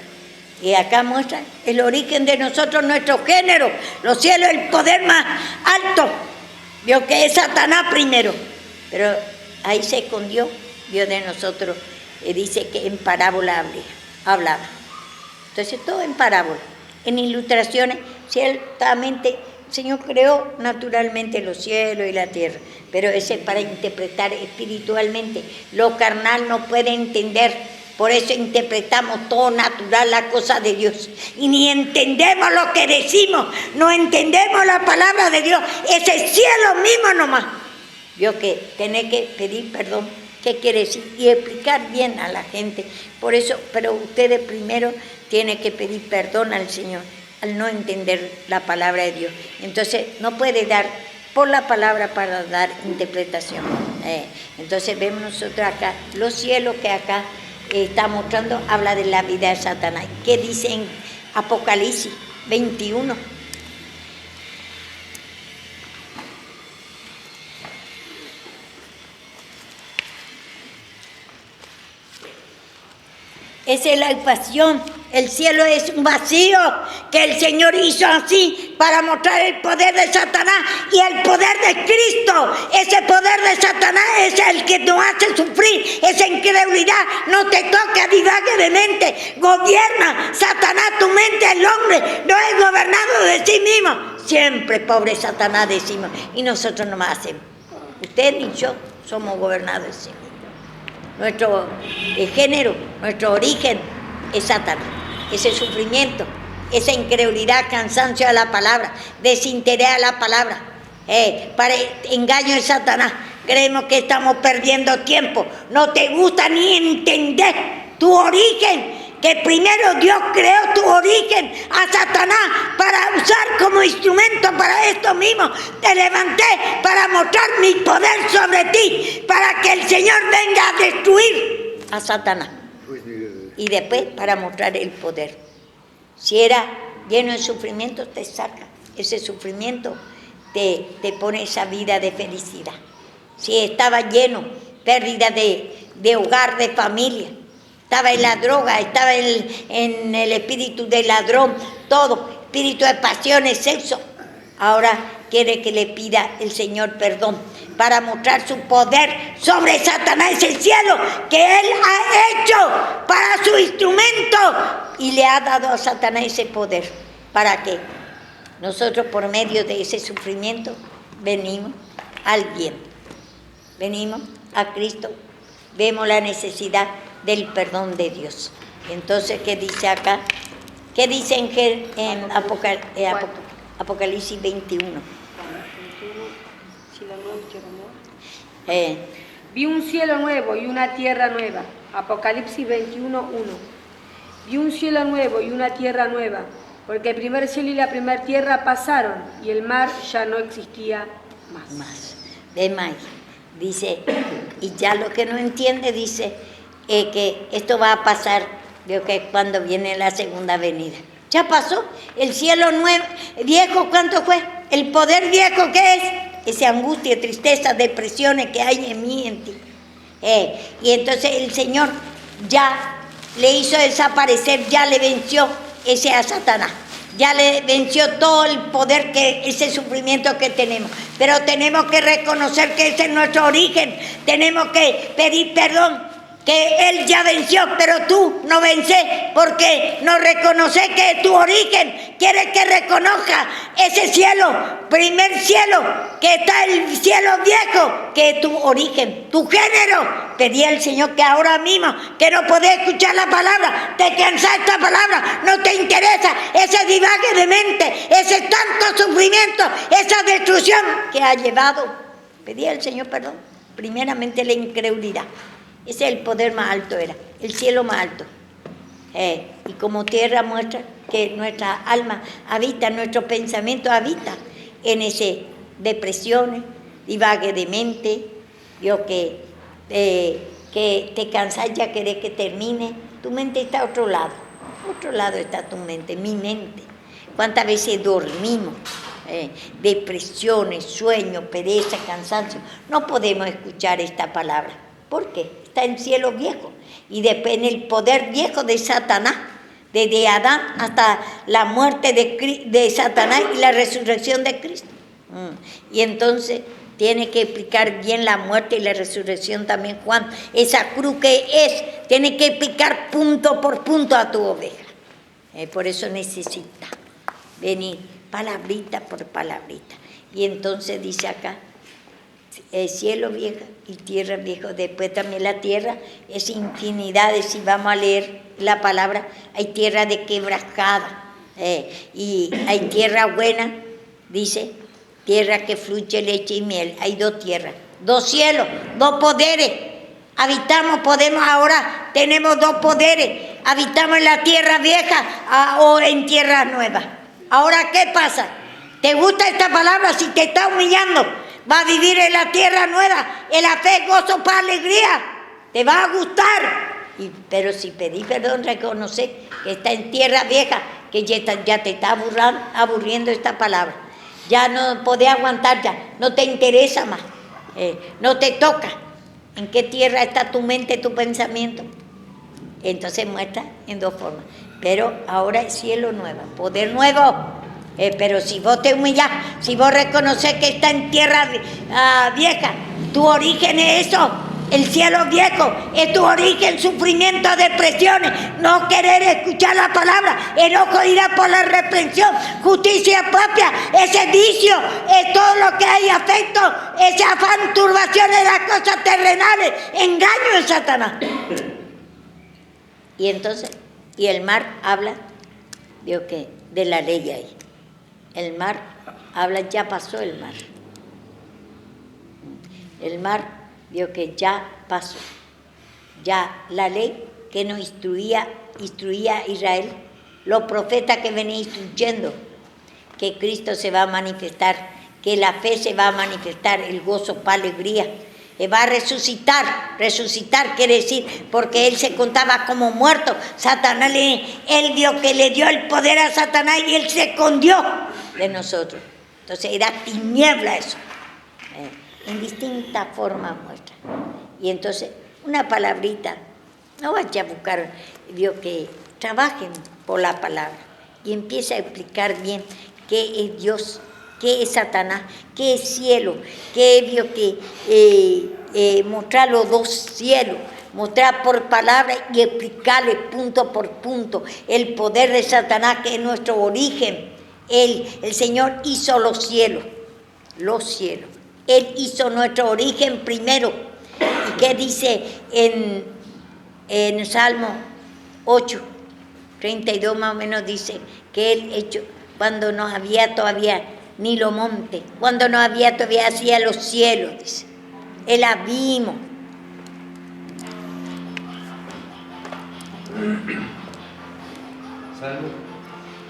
Y acá muestra el origen de nosotros, nuestro género, los cielos, el poder más alto. Vio que es Satanás primero, pero ahí se escondió, vio de nosotros, dice que en parábola hablaba. Entonces todo en parábola, en ilustraciones, ciertamente el Señor creó naturalmente los cielos y la tierra, pero ese es para interpretar espiritualmente. Lo carnal no puede entender, por eso interpretamos todo natural, la cosa de Dios, y ni entendemos lo que decimos, no entendemos la palabra de Dios, es el cielo mismo nomás. Vio que tenés que pedir perdón, ¿qué quiere decir? Y explicar bien a la gente, por eso, pero ustedes primero tienen que pedir perdón al Señor, al no entender la palabra de Dios. Entonces no puede dar por la palabra para dar interpretación. Entonces vemos nosotros acá, los cielos que acá está mostrando, habla de la vida de Satanás. ¿Qué dice en Apocalipsis 21? Esa es la ecuación. El cielo es un vacío que el Señor hizo así para mostrar el poder de Satanás y el poder de Cristo. Ese poder de Satanás es el que nos hace sufrir, esa incredulidad. No te toca divague de mente, gobierna Satanás tu mente. El hombre no es gobernado de sí mismo. Siempre pobre Satanás decimos, y nosotros no más hacemos. Usted ni yo somos gobernados de sí mismos. Nuestro género, nuestro origen es Satanás. Ese sufrimiento, esa incredulidad, cansancio a la palabra, desinterés a la palabra, para engaño de Satanás. Creemos que estamos perdiendo tiempo. No te gusta ni entender tu origen, que primero Dios creó tu origen a Satanás para usar como instrumento para esto mismo. Te levanté para mostrar mi poder sobre ti, para que el Señor venga a destruir a Satanás. Y después para mostrar el poder. Si era lleno de sufrimiento, te saca. Ese sufrimiento te pone esa vida de felicidad. Si estaba lleno, pérdida de hogar, de familia, estaba en la droga, estaba en el espíritu del ladrón, todo, espíritu de pasiones, sexo. Ahora quiere que le pida el Señor perdón para mostrar su poder sobre Satanás, el cielo que Él ha hecho para su instrumento, y le ha dado a Satanás ese poder para que nosotros por medio de ese sufrimiento venimos al bien, venimos a Cristo, vemos la necesidad del perdón de Dios. Entonces, ¿qué dice acá? ¿Qué dice en Apocalipsis 21? Vi un cielo nuevo y una tierra nueva. Apocalipsis 21:1. Vi un cielo nuevo y una tierra nueva, porque el primer cielo y la primera tierra pasaron y el mar ya no existía más. Dice, y ya lo que no entiende, dice que esto va a pasar, veo que cuando viene la segunda venida. Ya pasó, el cielo nuevo, viejo, ¿cuánto fue? El poder viejo, ¿qué es? Esa angustia, tristeza, depresiones que hay en mí y en ti. Y entonces el Señor ya le hizo desaparecer, ya le venció ese a Satanás. Ya le venció todo el poder, ese sufrimiento que tenemos. Pero tenemos que reconocer que ese es nuestro origen. Tenemos que pedir perdón que Él ya venció, pero tú no vences porque no reconoces que tu origen quiere que reconozca ese cielo, primer cielo, que está el cielo viejo, que es tu origen, tu género. Pedí al Señor que ahora mismo, que no podés escuchar la palabra, te cansás esta palabra, no te interesa ese divague de mente, ese tanto sufrimiento, esa destrucción que ha llevado. Pedí al Señor perdón, primeramente la incredulidad. Ese es el poder más alto, era el cielo más alto. Y como tierra muestra que nuestra alma habita, nuestro pensamiento habita en ese depresiones, divague de mente, yo que te cansas ya querés que termine, tu mente está a otro lado está tu mente, mi mente. ¿Cuántas veces dormimos? Depresiones, sueño, pereza, cansancio. No podemos escuchar esta palabra. ¿Por qué? Está en cielo viejo y depende el poder viejo de Satanás, desde Adán hasta la muerte de Satanás y la resurrección de Cristo. Y entonces tiene que explicar bien la muerte y la resurrección también Juan. Esa cruz que es, tiene que explicar punto por punto a tu oveja. Por eso necesita venir palabrita por palabrita. Y entonces dice acá, cielo viejo y tierra viejo. Después también la tierra es infinidades. Si vamos a leer la palabra, hay tierra de quebrajada y hay tierra buena, dice, tierra que fluye leche y miel. Hay dos tierras, dos cielos, dos poderes. Habitamos, tenemos dos poderes. Habitamos en la tierra vieja o en tierra nueva. Ahora, ¿qué pasa? ¿Te gusta esta palabra? Si te está humillando, va a vivir en la tierra nueva, en la fe, gozo, paz, alegría. Te va a gustar. Pero si pedí perdón, reconoce que está en tierra vieja, que ya te está aburriendo esta palabra. Ya no podés aguantar, ya no te interesa más, no te toca. ¿En qué tierra está tu mente, tu pensamiento? Entonces muestra en dos formas. Pero ahora es cielo nuevo, poder nuevo. Pero si vos te humillás, si vos reconoces que está en tierra vieja, tu origen es eso, el cielo viejo, es tu origen, sufrimiento, depresiones, no querer escuchar la palabra, enojo, ira por la reprensión, justicia propia, ese vicio, es todo lo que hay, afecto, ese afán, turbaciones de las cosas terrenales, engaño de Satanás. Y entonces, y el mar habla de la ley ahí. El mar habla, ya pasó el mar. El mar, que ya pasó. Ya la ley que nos instruía a Israel, los profetas que venían instruyendo, que Cristo se va a manifestar, que la fe se va a manifestar, el gozo, paz, alegría. Va a resucitar quiere decir, porque él se contaba como muerto. Satanás, él vio que le dio el poder a Satanás y él se escondió de nosotros. Entonces era tiniebla eso. En distintas formas muestra. Y entonces, una palabrita, no vaya a buscar, que trabajen por la palabra y empiece a explicar bien qué es Dios, qué es Satanás, qué es cielo, qué es mostrar los dos cielos, mostrar por palabra y explicarle punto por punto el poder de Satanás, que es nuestro origen. El Señor hizo los cielos. Él hizo nuestro origen primero. ¿Y qué dice en Salmo 8, 32 más o menos? Dice que Él hecho, cuando no había todavía ni los montes, cuando no había todavía hacía los cielos, dice. Él abismo.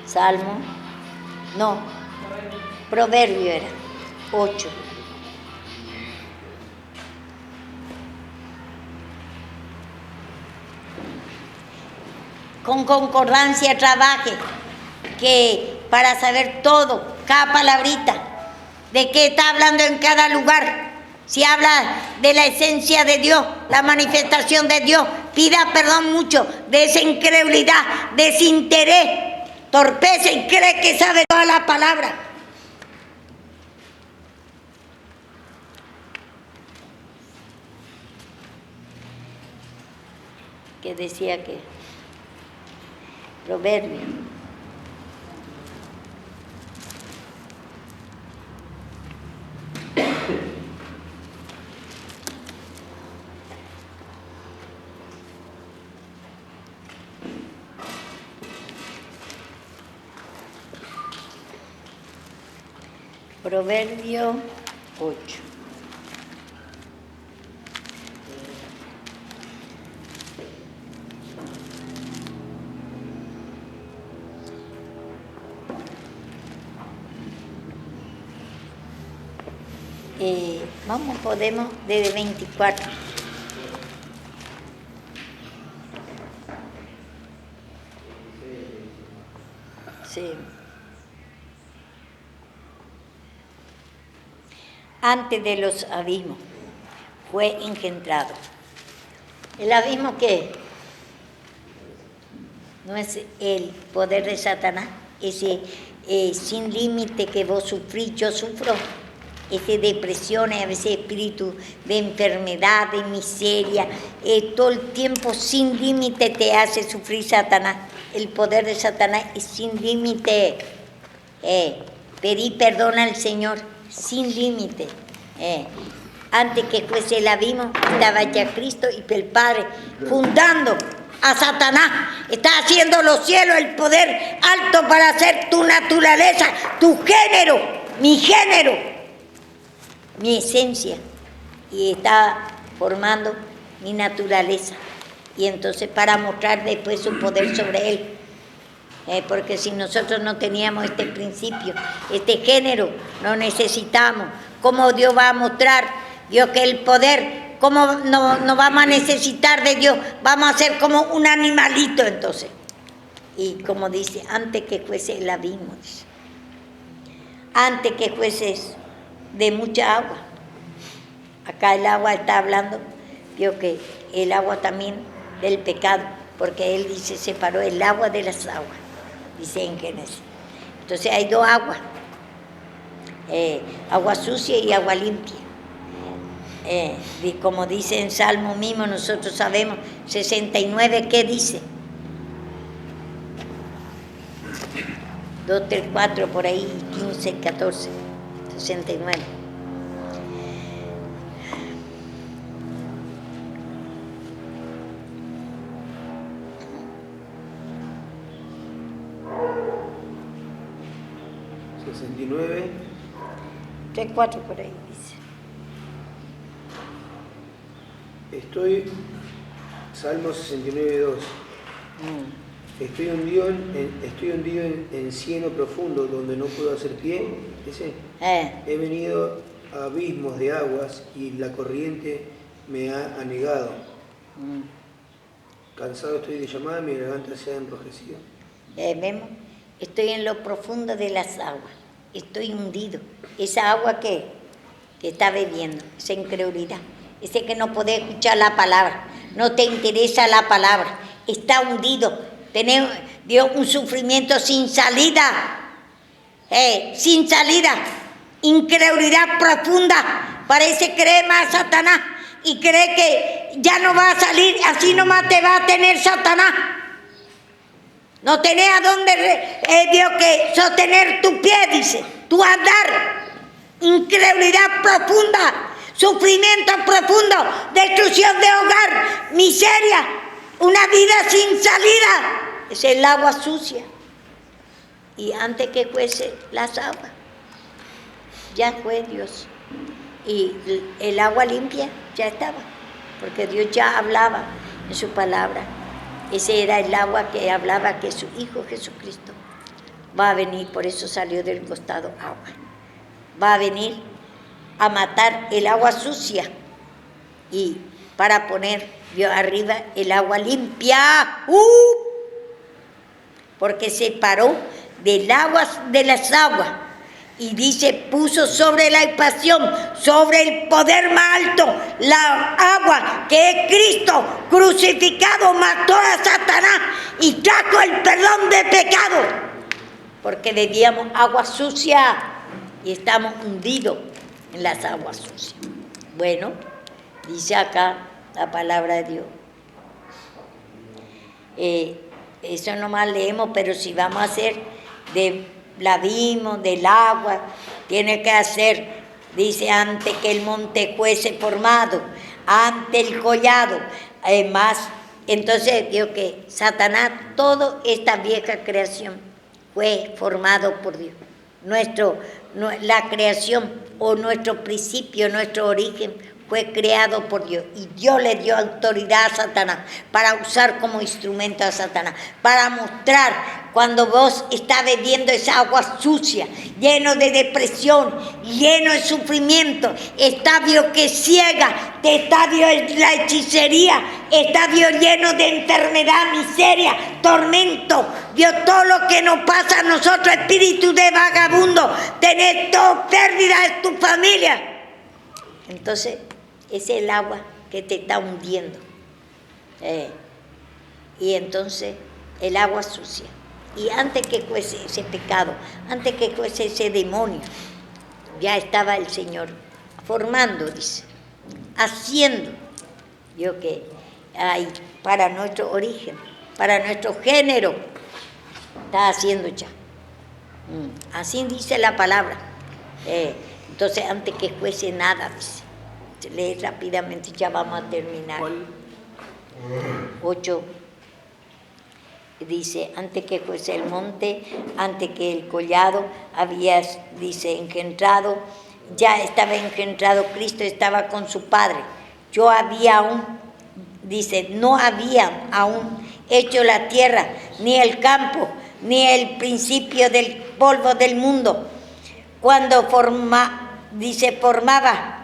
Salmo. No. Proverbio era 8. Con concordancia trabaje, que para saber todo, cada palabrita, de qué está hablando en cada lugar. Si habla de la esencia de Dios, la manifestación de Dios, pida perdón mucho de esa incredulidad, desinterés, torpeza y cree que sabe toda la palabra. que decía que Proverbio. Proverbio 8. Podemos desde 24. Sí. Antes de los abismos fue engendrado. ¿El abismo qué? No es el poder de Satanás, ese sin límite que vos sufrís, yo sufro. Ese depresiones, a veces espíritu de enfermedad, de miseria, todo el tiempo sin límite te hace sufrir Satanás. El poder de Satanás es sin límite. Pedí perdón al Señor, sin límite. Antes que fuese el abismo, estaba ya Cristo y el Padre fundando a Satanás. Está haciendo los cielos, el poder alto para hacer tu naturaleza, tu género, mi género. Mi esencia, y está formando mi naturaleza, y entonces para mostrar después su poder sobre él, porque si nosotros no teníamos este principio, este género, no necesitamos. ¿Cómo Dios va a mostrar? Dios que el poder, ¿cómo no vamos a necesitar de Dios? Vamos a ser como un animalito entonces. Y como dice, antes que fuese el abismo, dice, antes que fuese de mucha agua. Acá el agua está hablando, vio que el agua también del pecado, porque él dice, separó el agua de las aguas, dice en Génesis. Entonces hay dos aguas, agua sucia y agua limpia. Y como dice en Salmo mismo, nosotros sabemos, 69, ¿qué dice? 2, 3, 4, por ahí, 15, 14. 69. ¿69? 3, 4 por ahí dice. Estoy, Salmo 69, 2. Estoy hundido en cieno profundo donde no puedo hacer pie. ¿Ese? He venido a abismos de aguas y la corriente me ha anegado. Cansado estoy de llamar, mi garganta se ha enrojecido. ¿Vemos? Estoy en lo profundo de las aguas. Estoy hundido. Esa agua que está bebiendo, esa incredulidad. Ese que no puede escuchar la palabra, no te interesa la palabra. Está hundido. Tenemos Dios un sufrimiento sin salida, sin salida, incredulidad profunda. Parece creer más a Satanás y cree que ya no va a salir, así nomás te va a tener Satanás. No tenés a dónde Dios que sostener tu pie, dice, tu andar. Incredulidad profunda, sufrimiento profundo, destrucción de hogar, miseria. Una vida sin salida, es el agua sucia. Y antes que fuese las aguas, ya fue Dios. Y el agua limpia ya estaba, porque Dios ya hablaba en su palabra. Ese era el agua que hablaba que su Hijo Jesucristo va a venir, por eso salió del costado agua. Va a venir a matar el agua sucia y para poner Dios arriba el agua limpia, porque separó del agua de las aguas y dice, puso sobre la expansión, sobre el poder más alto, la agua que es Cristo crucificado, mató a Satanás y trajo el perdón de pecado, porque bebíamos agua sucia y estamos hundidos en las aguas sucias. Bueno, dice acá la palabra de Dios. Eso nomás leemos, pero si vamos a hacer del abismo, del agua, tiene que hacer, dice, antes que el monte fuese formado, ante el collado, más. Entonces digo que Satanás, toda esta vieja creación fue formado por Dios. La creación o nuestro principio, nuestro origen fue creado por Dios, y Dios le dio autoridad a Satanás para usar como instrumento a Satanás, para mostrar cuando vos estás bebiendo esa agua sucia, lleno de depresión, lleno de sufrimiento, estadio que ciega, estadio de la hechicería, estadio lleno de enfermedad, miseria, tormento, Dios, todo lo que nos pasa a nosotros, espíritu de vagabundo, tenés todo pérdida de tu familia. Entonces, es el agua que te está hundiendo. Y entonces, el agua sucia. Y antes que fuese ese pecado, antes que fuese ese demonio, ya estaba el Señor formando, dice, haciendo, yo que hay para nuestro origen, para nuestro género, está haciendo ya. Así dice la palabra. Entonces, antes que fuese nada, dice. Lee rápidamente, ya vamos a terminar. 8. Dice, antes que fuese el monte, antes que el collado, había, dice, engendrado, ya estaba engendrado, Cristo estaba con su Padre. Yo había aún, dice, no había aún hecho la tierra, ni el campo, ni el principio del polvo del mundo. Cuando formaba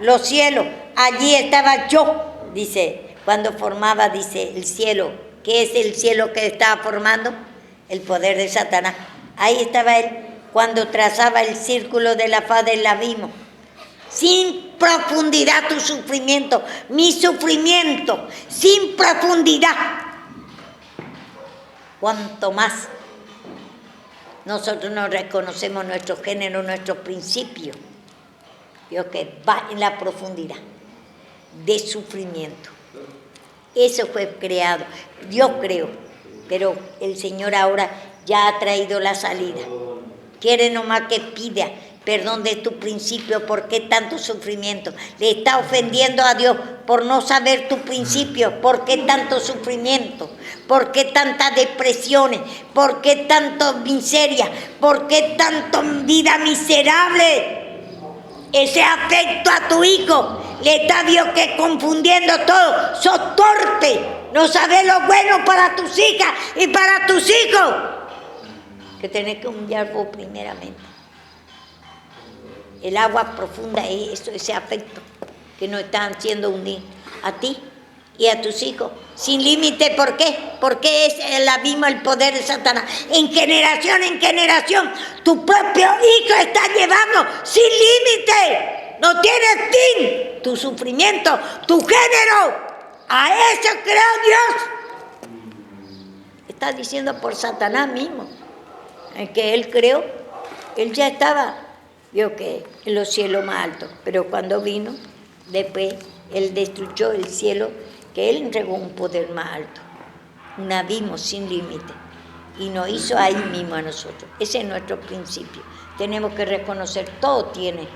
los cielos, allí estaba yo, dice, cuando formaba, dice, el cielo. ¿Qué es el cielo que estaba formando? El poder de Satanás. Ahí estaba él, cuando trazaba el círculo de la faz del abismo. Sin profundidad tu sufrimiento, mi sufrimiento, sin profundidad. Cuanto más nosotros no reconocemos nuestro género, nuestro principio, Dios que va en la profundidad de sufrimiento. Eso fue creado, Dios creó, pero el Señor ahora ya ha traído la salida. Quiere nomás que pida perdón de tu principio. ¿Por qué tanto sufrimiento? Le está ofendiendo a Dios por no saber tu principio. ¿Por qué tanto sufrimiento? ¿Por qué tantas depresiones? ¿Por qué tanta miseria? ¿Por qué tanta vida miserable? Ese afecto a tu hijo le está Dios que confundiendo todo. Sos torpe, no sabes lo bueno para tus hijas y para tus hijos. Que tenés que humillar vos primeramente. El agua profunda es eso, ese afecto que nos están haciendo unir a ti y a tus hijos. Sin límite, ¿por qué? Porque es el abismo, el poder de Satanás. En generación, tu propio hijo está llevando sin límite. No tiene fin tu sufrimiento, tu género. A eso creó Dios. Está diciendo por Satanás mismo. El que él creó, él ya estaba, vio que en los cielos más altos. Pero cuando vino, después él destruyó el cielo, que él entregó un poder más alto, un abismo sin límite, y nos hizo ahí mismo a nosotros. Ese es nuestro principio. Tenemos que reconocer, todo tiene.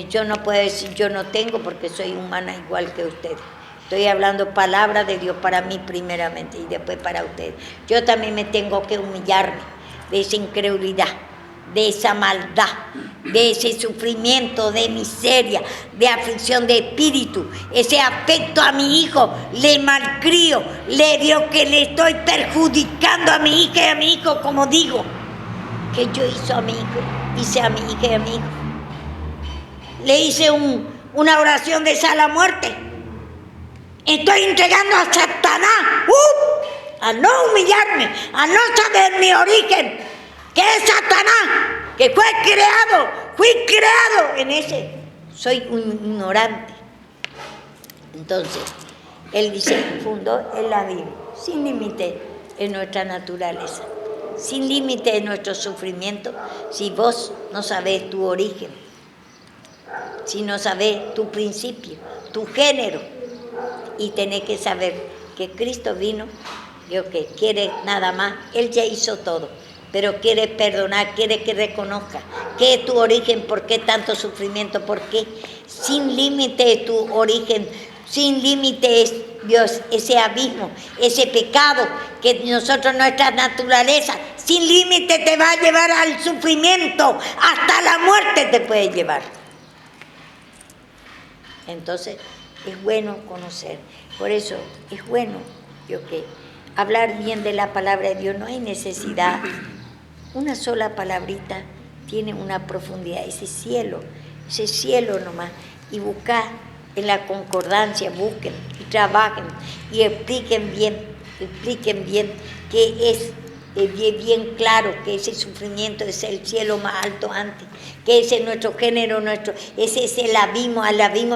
Yo no puedo decir yo no tengo porque soy humana igual que ustedes. Estoy hablando palabra de Dios para mí primeramente y después para ustedes. Yo también me tengo que humillarme de esa incredulidad, de esa maldad, de ese sufrimiento, de miseria, de aflicción de espíritu, ese afecto a mi hijo, le malcrio, le digo que le estoy perjudicando a mi hija y a mi hijo, como digo, que yo hice a mi hija y a mi hijo. Le hice una oración de sala muerte. Estoy entregando a Satanás, a no humillarme, a no saber mi origen, que es Satanás, que fui creado en ese. Soy un ignorante. Entonces, él dice, fundó el abismo, sin límite en nuestra naturaleza, sin límite en nuestro sufrimiento, si vos no sabés tu origen, si no sabés tu principio, tu género, y tenés que saber que Cristo vino Dios que quiere nada más, Él ya hizo todo, pero quiere perdonar, quiere que reconozca qué es tu origen, por qué tanto sufrimiento, por qué sin límite es tu origen, sin límite es Dios, ese abismo, ese pecado que nosotros, nuestra naturaleza, sin límite te va a llevar al sufrimiento, hasta la muerte te puede llevar. Entonces, es bueno conocer, por eso es bueno, yo que hablar bien de la palabra de Dios, no hay necesidad, una sola palabrita tiene una profundidad, ese cielo nomás, y buscar en la concordancia, busquen y trabajen y expliquen bien que es bien claro que ese sufrimiento es el cielo más alto antes, que ese es nuestro género, ese es el abismo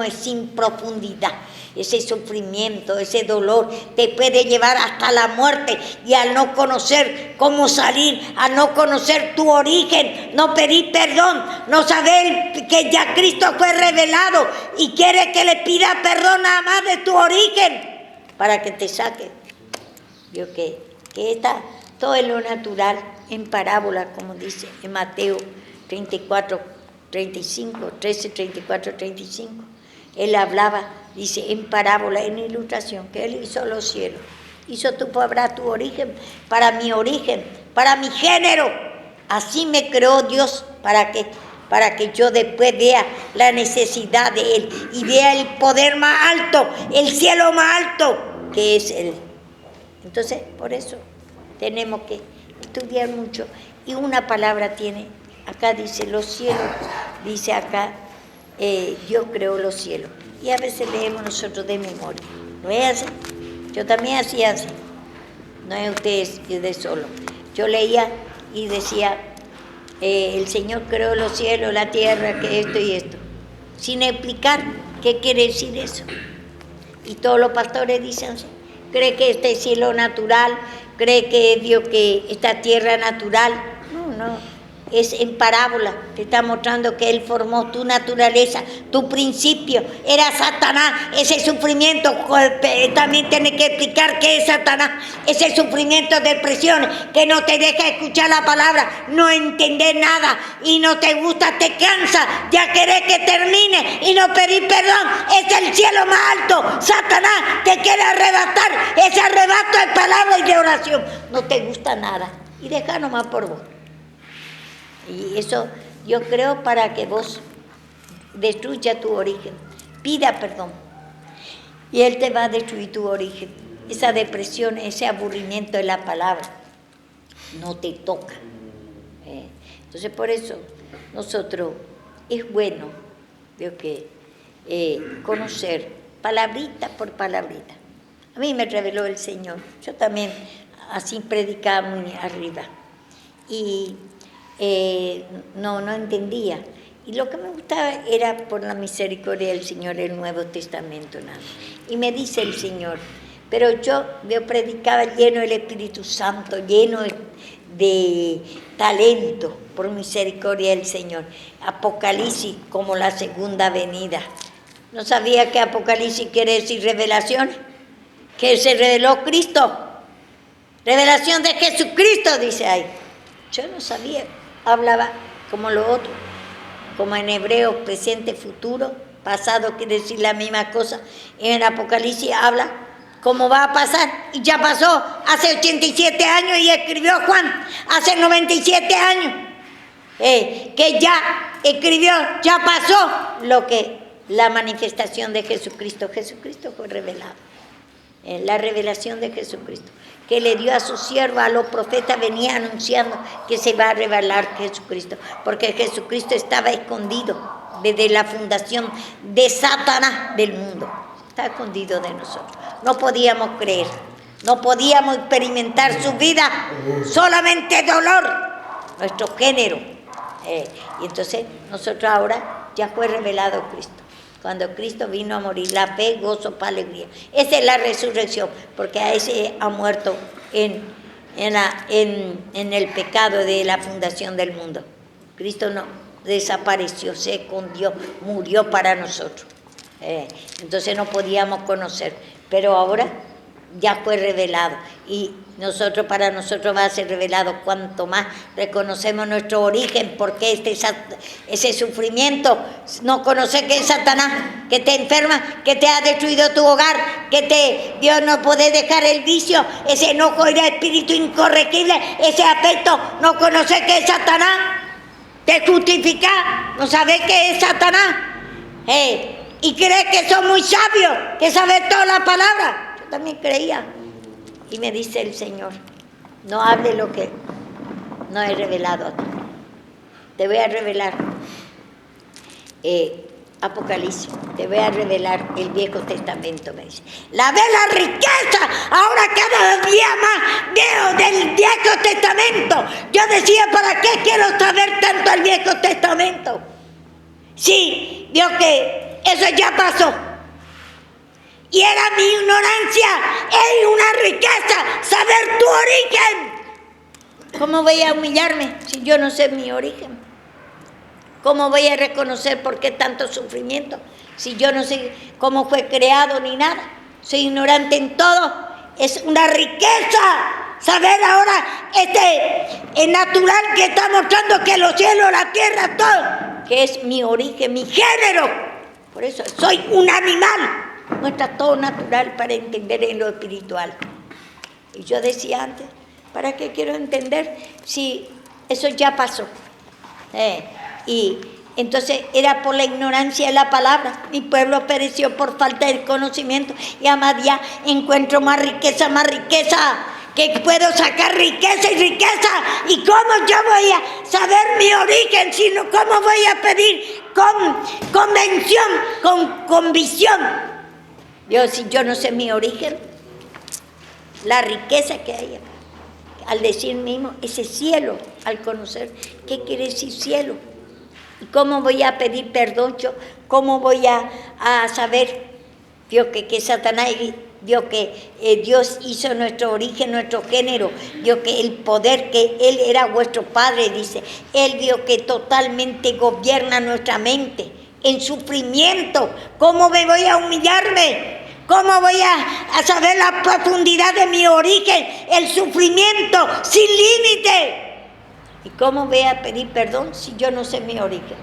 es sin profundidad. Ese sufrimiento, ese dolor te puede llevar hasta la muerte, y al no conocer cómo salir, al no conocer tu origen, no pedir perdón, no saber que ya Cristo fue revelado y quiere que le pida perdón nada más de tu origen para que te saque. Yo que está todo en lo natural, en parábola, como dice en Mateo 34, 35, 13, 34, 35. Él hablaba, dice, en parábola, en ilustración, que Él hizo los cielos. Hizo tu origen, para mi género. Así me creó Dios, para que yo después vea la necesidad de Él y vea el poder más alto, el cielo más alto, que es Él. Entonces, por eso tenemos que estudiar mucho. Y una palabra tiene, acá dice los cielos, dice acá, Dios creó los cielos. Y a veces leemos nosotros de memoria. ¿No es así? Yo también hacía así. No es ustedes de solo. Yo leía y decía, el Señor creó los cielos, la tierra, que esto y esto. Sin explicar qué quiere decir eso. Y todos los pastores dicen así. Cree que este cielo natural, cree que Dios que esta tierra natural. No. Es en parábola, te está mostrando que Él formó tu naturaleza, tu principio, era Satanás, ese sufrimiento, también tiene que explicar qué es Satanás, ese sufrimiento de presiones, que no te deja escuchar la palabra, no entender nada, y no te gusta, te cansa, ya querés que termine, y no pedir perdón, es el cielo más alto, Satanás te quiere arrebatar, ese arrebato de palabra y de oración, no te gusta nada, y deja nomás por vos. Y eso yo creo para que vos destruya tu origen, pida perdón y Él te va a destruir tu origen. Esa depresión, ese aburrimiento de la palabra no te toca. Entonces por eso nosotros es bueno que conocer palabrita por palabrita. A mí me reveló el Señor, yo también así predicaba muy arriba y no entendía. Y lo que me gustaba era por la misericordia del Señor el Nuevo Testamento, nada. Y me dice el Señor, pero yo predicaba lleno del Espíritu Santo, lleno de talento, por misericordia del Señor. Apocalipsis como la segunda venida. ¿No sabía que Apocalipsis quiere decir revelación? Que se reveló Cristo. Revelación de Jesucristo, dice ahí. Yo no sabía. Hablaba como lo otro, como en hebreo, presente, futuro, pasado quiere decir la misma cosa. En Apocalipsis habla cómo va a pasar, y ya pasó hace 87 años, y escribió Juan hace 97 años, que ya escribió, ya pasó lo que la manifestación de Jesucristo. Jesucristo fue revelado, la revelación de Jesucristo, que le dio a su siervo, a los profetas, venía anunciando que se va a revelar Jesucristo, porque Jesucristo estaba escondido desde la fundación de Satanás del mundo, está escondido de nosotros, no podíamos creer, no podíamos experimentar su vida, solamente dolor, nuestro género, y entonces nosotros ahora ya fue revelado Cristo. Cuando Cristo vino a morir, la fe, gozo, paz, alegría. Esa es la resurrección, porque a ese ha muerto en el pecado de la fundación del mundo. Cristo no desapareció, se escondió, murió para nosotros. Entonces no podíamos conocer. Pero ahora ya fue revelado. Y para nosotros va a ser revelado cuanto más reconocemos nuestro origen, porque ese sufrimiento, no conocer que es Satanás, que te enferma, que te ha destruido tu hogar, Dios no puede dejar el vicio, ese enojo y el espíritu incorregible, ese afecto, no conocer que es Satanás, te justifica, no sabes que es Satanás, y crees que son muy sabios, que sabes toda la palabra. Yo también creía. Y me dice el Señor, no hable lo que no he revelado a ti. Te voy a revelar Apocalipsis, te voy a revelar el Viejo Testamento, me dice. La riqueza, ahora cada día más veo del Viejo Testamento. Yo decía, ¿para qué quiero saber tanto el Viejo Testamento? Sí, Dios, que eso ya pasó. Y era mi ignorancia, es una riqueza saber tu origen. ¿Cómo voy a humillarme si yo no sé mi origen? ¿Cómo voy a reconocer por qué tanto sufrimiento si yo no sé cómo fue creado ni nada? Soy ignorante en todo. Es una riqueza saber ahora es natural que está mostrando que los cielos, la tierra, todo, que es mi origen, mi género. Por eso soy un animal. Muestra todo natural para entender en lo espiritual. Y yo decía antes, ¿para qué quiero entender si eso ya pasó? Y entonces era por la ignorancia de la palabra. Mi pueblo pereció por falta de conocimiento. Y a más día encuentro más riqueza, que puedo sacar riqueza y riqueza. ¿Y cómo yo voy a saber mi origen? Sino cómo voy a pedir con convicción. Si yo no sé mi origen, la riqueza que hay al decir mismo, ese cielo, al conocer, ¿qué quiere decir cielo? ¿Y cómo voy a pedir perdón yo? ¿Cómo voy a saber, Dios, que Satanás, Dios, que Dios hizo nuestro origen, nuestro género, Dios, que el poder, que Él era vuestro Padre, dice, Él, Dios, que totalmente gobierna nuestra mente en sufrimiento? ¿Cómo me voy a humillarme? ¿Cómo voy a saber la profundidad de mi origen? El sufrimiento sin límite. ¿Y cómo voy a pedir perdón si yo no sé mi origen?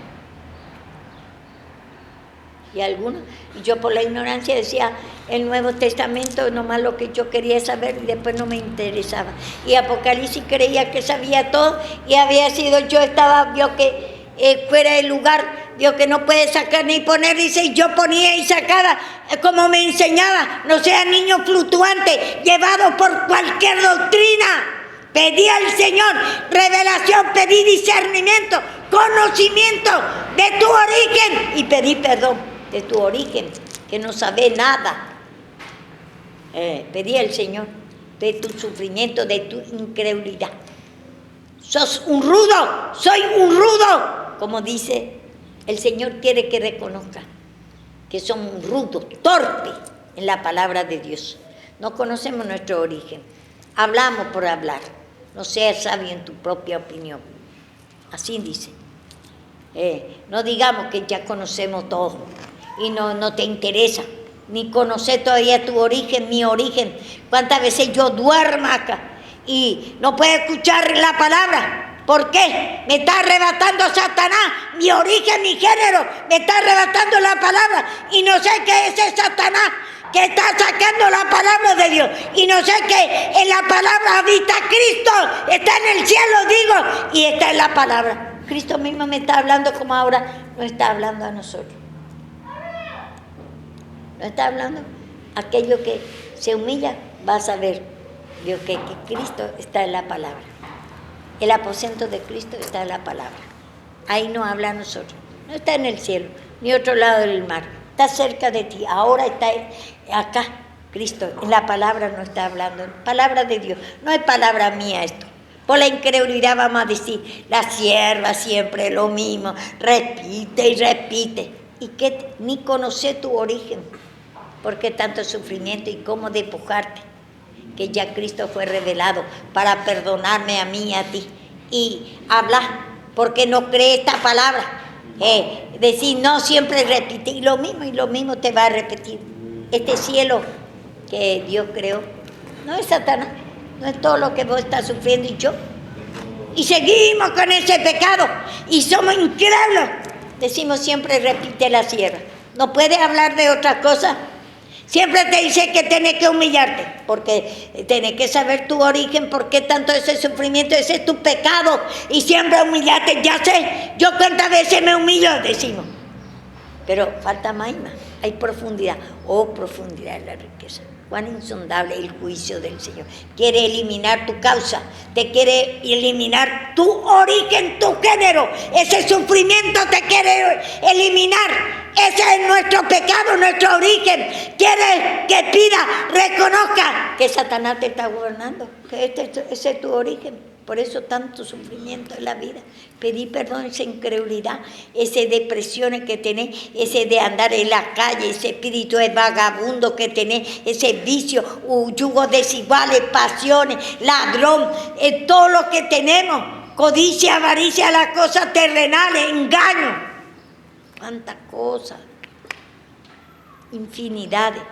Y yo por la ignorancia decía el Nuevo Testamento, nomás lo que yo quería saber y después no me interesaba. Y Apocalipsis creía que sabía todo y había sido, yo estaba, Dios, que fuera del lugar, Dios, que no puede sacar ni poner, dice, y yo ponía y sacaba como me enseñaba, no sean niños fluctuantes, llevados por cualquier doctrina. Pedí al Señor revelación, pedí discernimiento, conocimiento de tu origen y pedí perdón de tu origen, que no sabe nada. Pedí al Señor de tu sufrimiento, de tu incredulidad. Sos un rudo, soy un rudo, como dice el Señor, quiere que reconozca que somos rudos, torpes en la palabra de Dios. No conocemos nuestro origen, hablamos por hablar. No seas sabio en tu propia opinión. Así dice. No digamos que ya conocemos todo y no te interesa ni conocer todavía tu origen, mi origen. ¿Cuántas veces yo duermo acá y no puedo escuchar la palabra? ¿Por qué? Me está arrebatando Satanás, mi origen, mi género, me está arrebatando la palabra y no sé qué es ese Satanás que está sacando la palabra de Dios. Y no sé que en la palabra habita Cristo, está en el cielo, digo, y está en la palabra. Cristo mismo me está hablando como ahora no está hablando a nosotros. No está hablando. Aquello que se humilla va a saber, Dios, que Cristo está en la palabra. El aposento de Cristo está en la palabra. Ahí no habla a nosotros. No está en el cielo, ni otro lado del mar. Está cerca de ti. Ahora está acá. Cristo en la palabra no está hablando. Palabra de Dios. No es palabra mía esto. Por la incredulidad vamos a decir, la sierva siempre lo mismo. Repite y repite. Y que ni conoce tu origen. ¿Por qué tanto sufrimiento y cómo despojarte? Que ya Cristo fue revelado para perdonarme a mí y a ti. Y hablar, porque no cree esta palabra. Decir no, siempre repite. Y lo mismo te va a repetir. Este cielo que Dios creó No es Satanás, no es todo lo que vos estás sufriendo y yo. Y seguimos con ese pecado y somos incrédulos. Decimos siempre, repite la sierra. No puedes hablar de otra cosa. Siempre te dice que tenés que humillarte, porque tenés que saber tu origen, por qué tanto ese sufrimiento, ese es tu pecado. Y siempre humillarte, ya sé, yo cuántas veces me humillo, decimos. Pero falta más y más, hay profundidad. Oh, profundidad es la riqueza. Cuán insondable el juicio del Señor. Quiere eliminar tu causa, te quiere eliminar tu origen, tu género. Ese sufrimiento te quiere eliminar. Ese es nuestro pecado, nuestro origen. Quiere que pida, reconozca que Satanás te está gobernando, que ese es tu origen. Por eso tanto sufrimiento en la vida. Pedí perdón, esa incredulidad, esas depresiones que tenés, ese de andar en la calle, ese espíritu de vagabundo que tenés, ese vicio, yugos desiguales, pasiones, ladrón, todo lo que tenemos, codicia, avaricia, las cosas terrenales, engaño. Cuántas cosas, infinidades.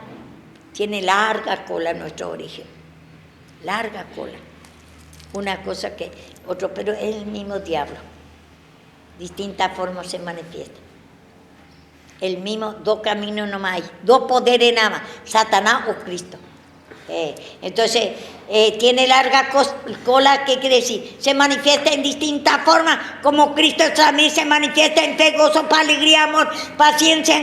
Tiene larga cola nuestro origen, larga cola. Una cosa que otro, pero es el mismo diablo. Distintas formas se manifiesta. El mismo, dos caminos nomás hay, dos poderes nada más, Satanás o Cristo. Entonces, tiene larga cola, ¿qué quiere decir? Se manifiesta en distintas formas, como Cristo también se manifiesta en fe, gozo, paz, alegría, amor, paciencia,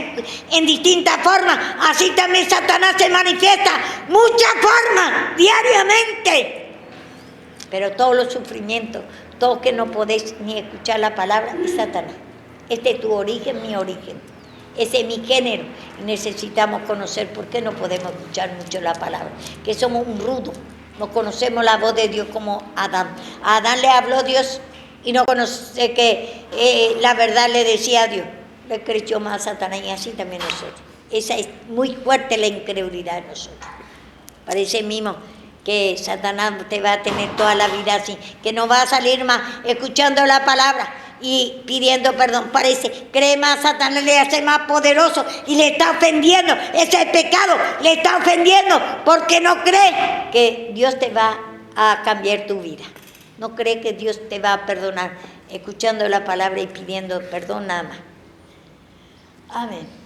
en distintas formas. Así también Satanás se manifiesta, muchas formas, diariamente. Pero todos los sufrimientos, todo que no podés ni escuchar la palabra, es Satanás. Este es tu origen, mi origen. Ese es mi género. Y necesitamos conocer por qué no podemos escuchar mucho la palabra. Que somos un rudo. No conocemos la voz de Dios como Adán. A Adán le habló Dios y no conoce que la verdad le decía a Dios. Le creyó más a Satanás y así también nosotros. Esa es muy fuerte la incredulidad de nosotros. Parece mismo que Satanás te va a tener toda la vida así, que no va a salir más escuchando la palabra y pidiendo perdón. Parece, cree más, Satanás le hace más poderoso y le está ofendiendo. Ese pecado le está ofendiendo porque no cree que Dios te va a cambiar tu vida. No cree que Dios te va a perdonar escuchando la palabra y pidiendo perdón nada más. Amén.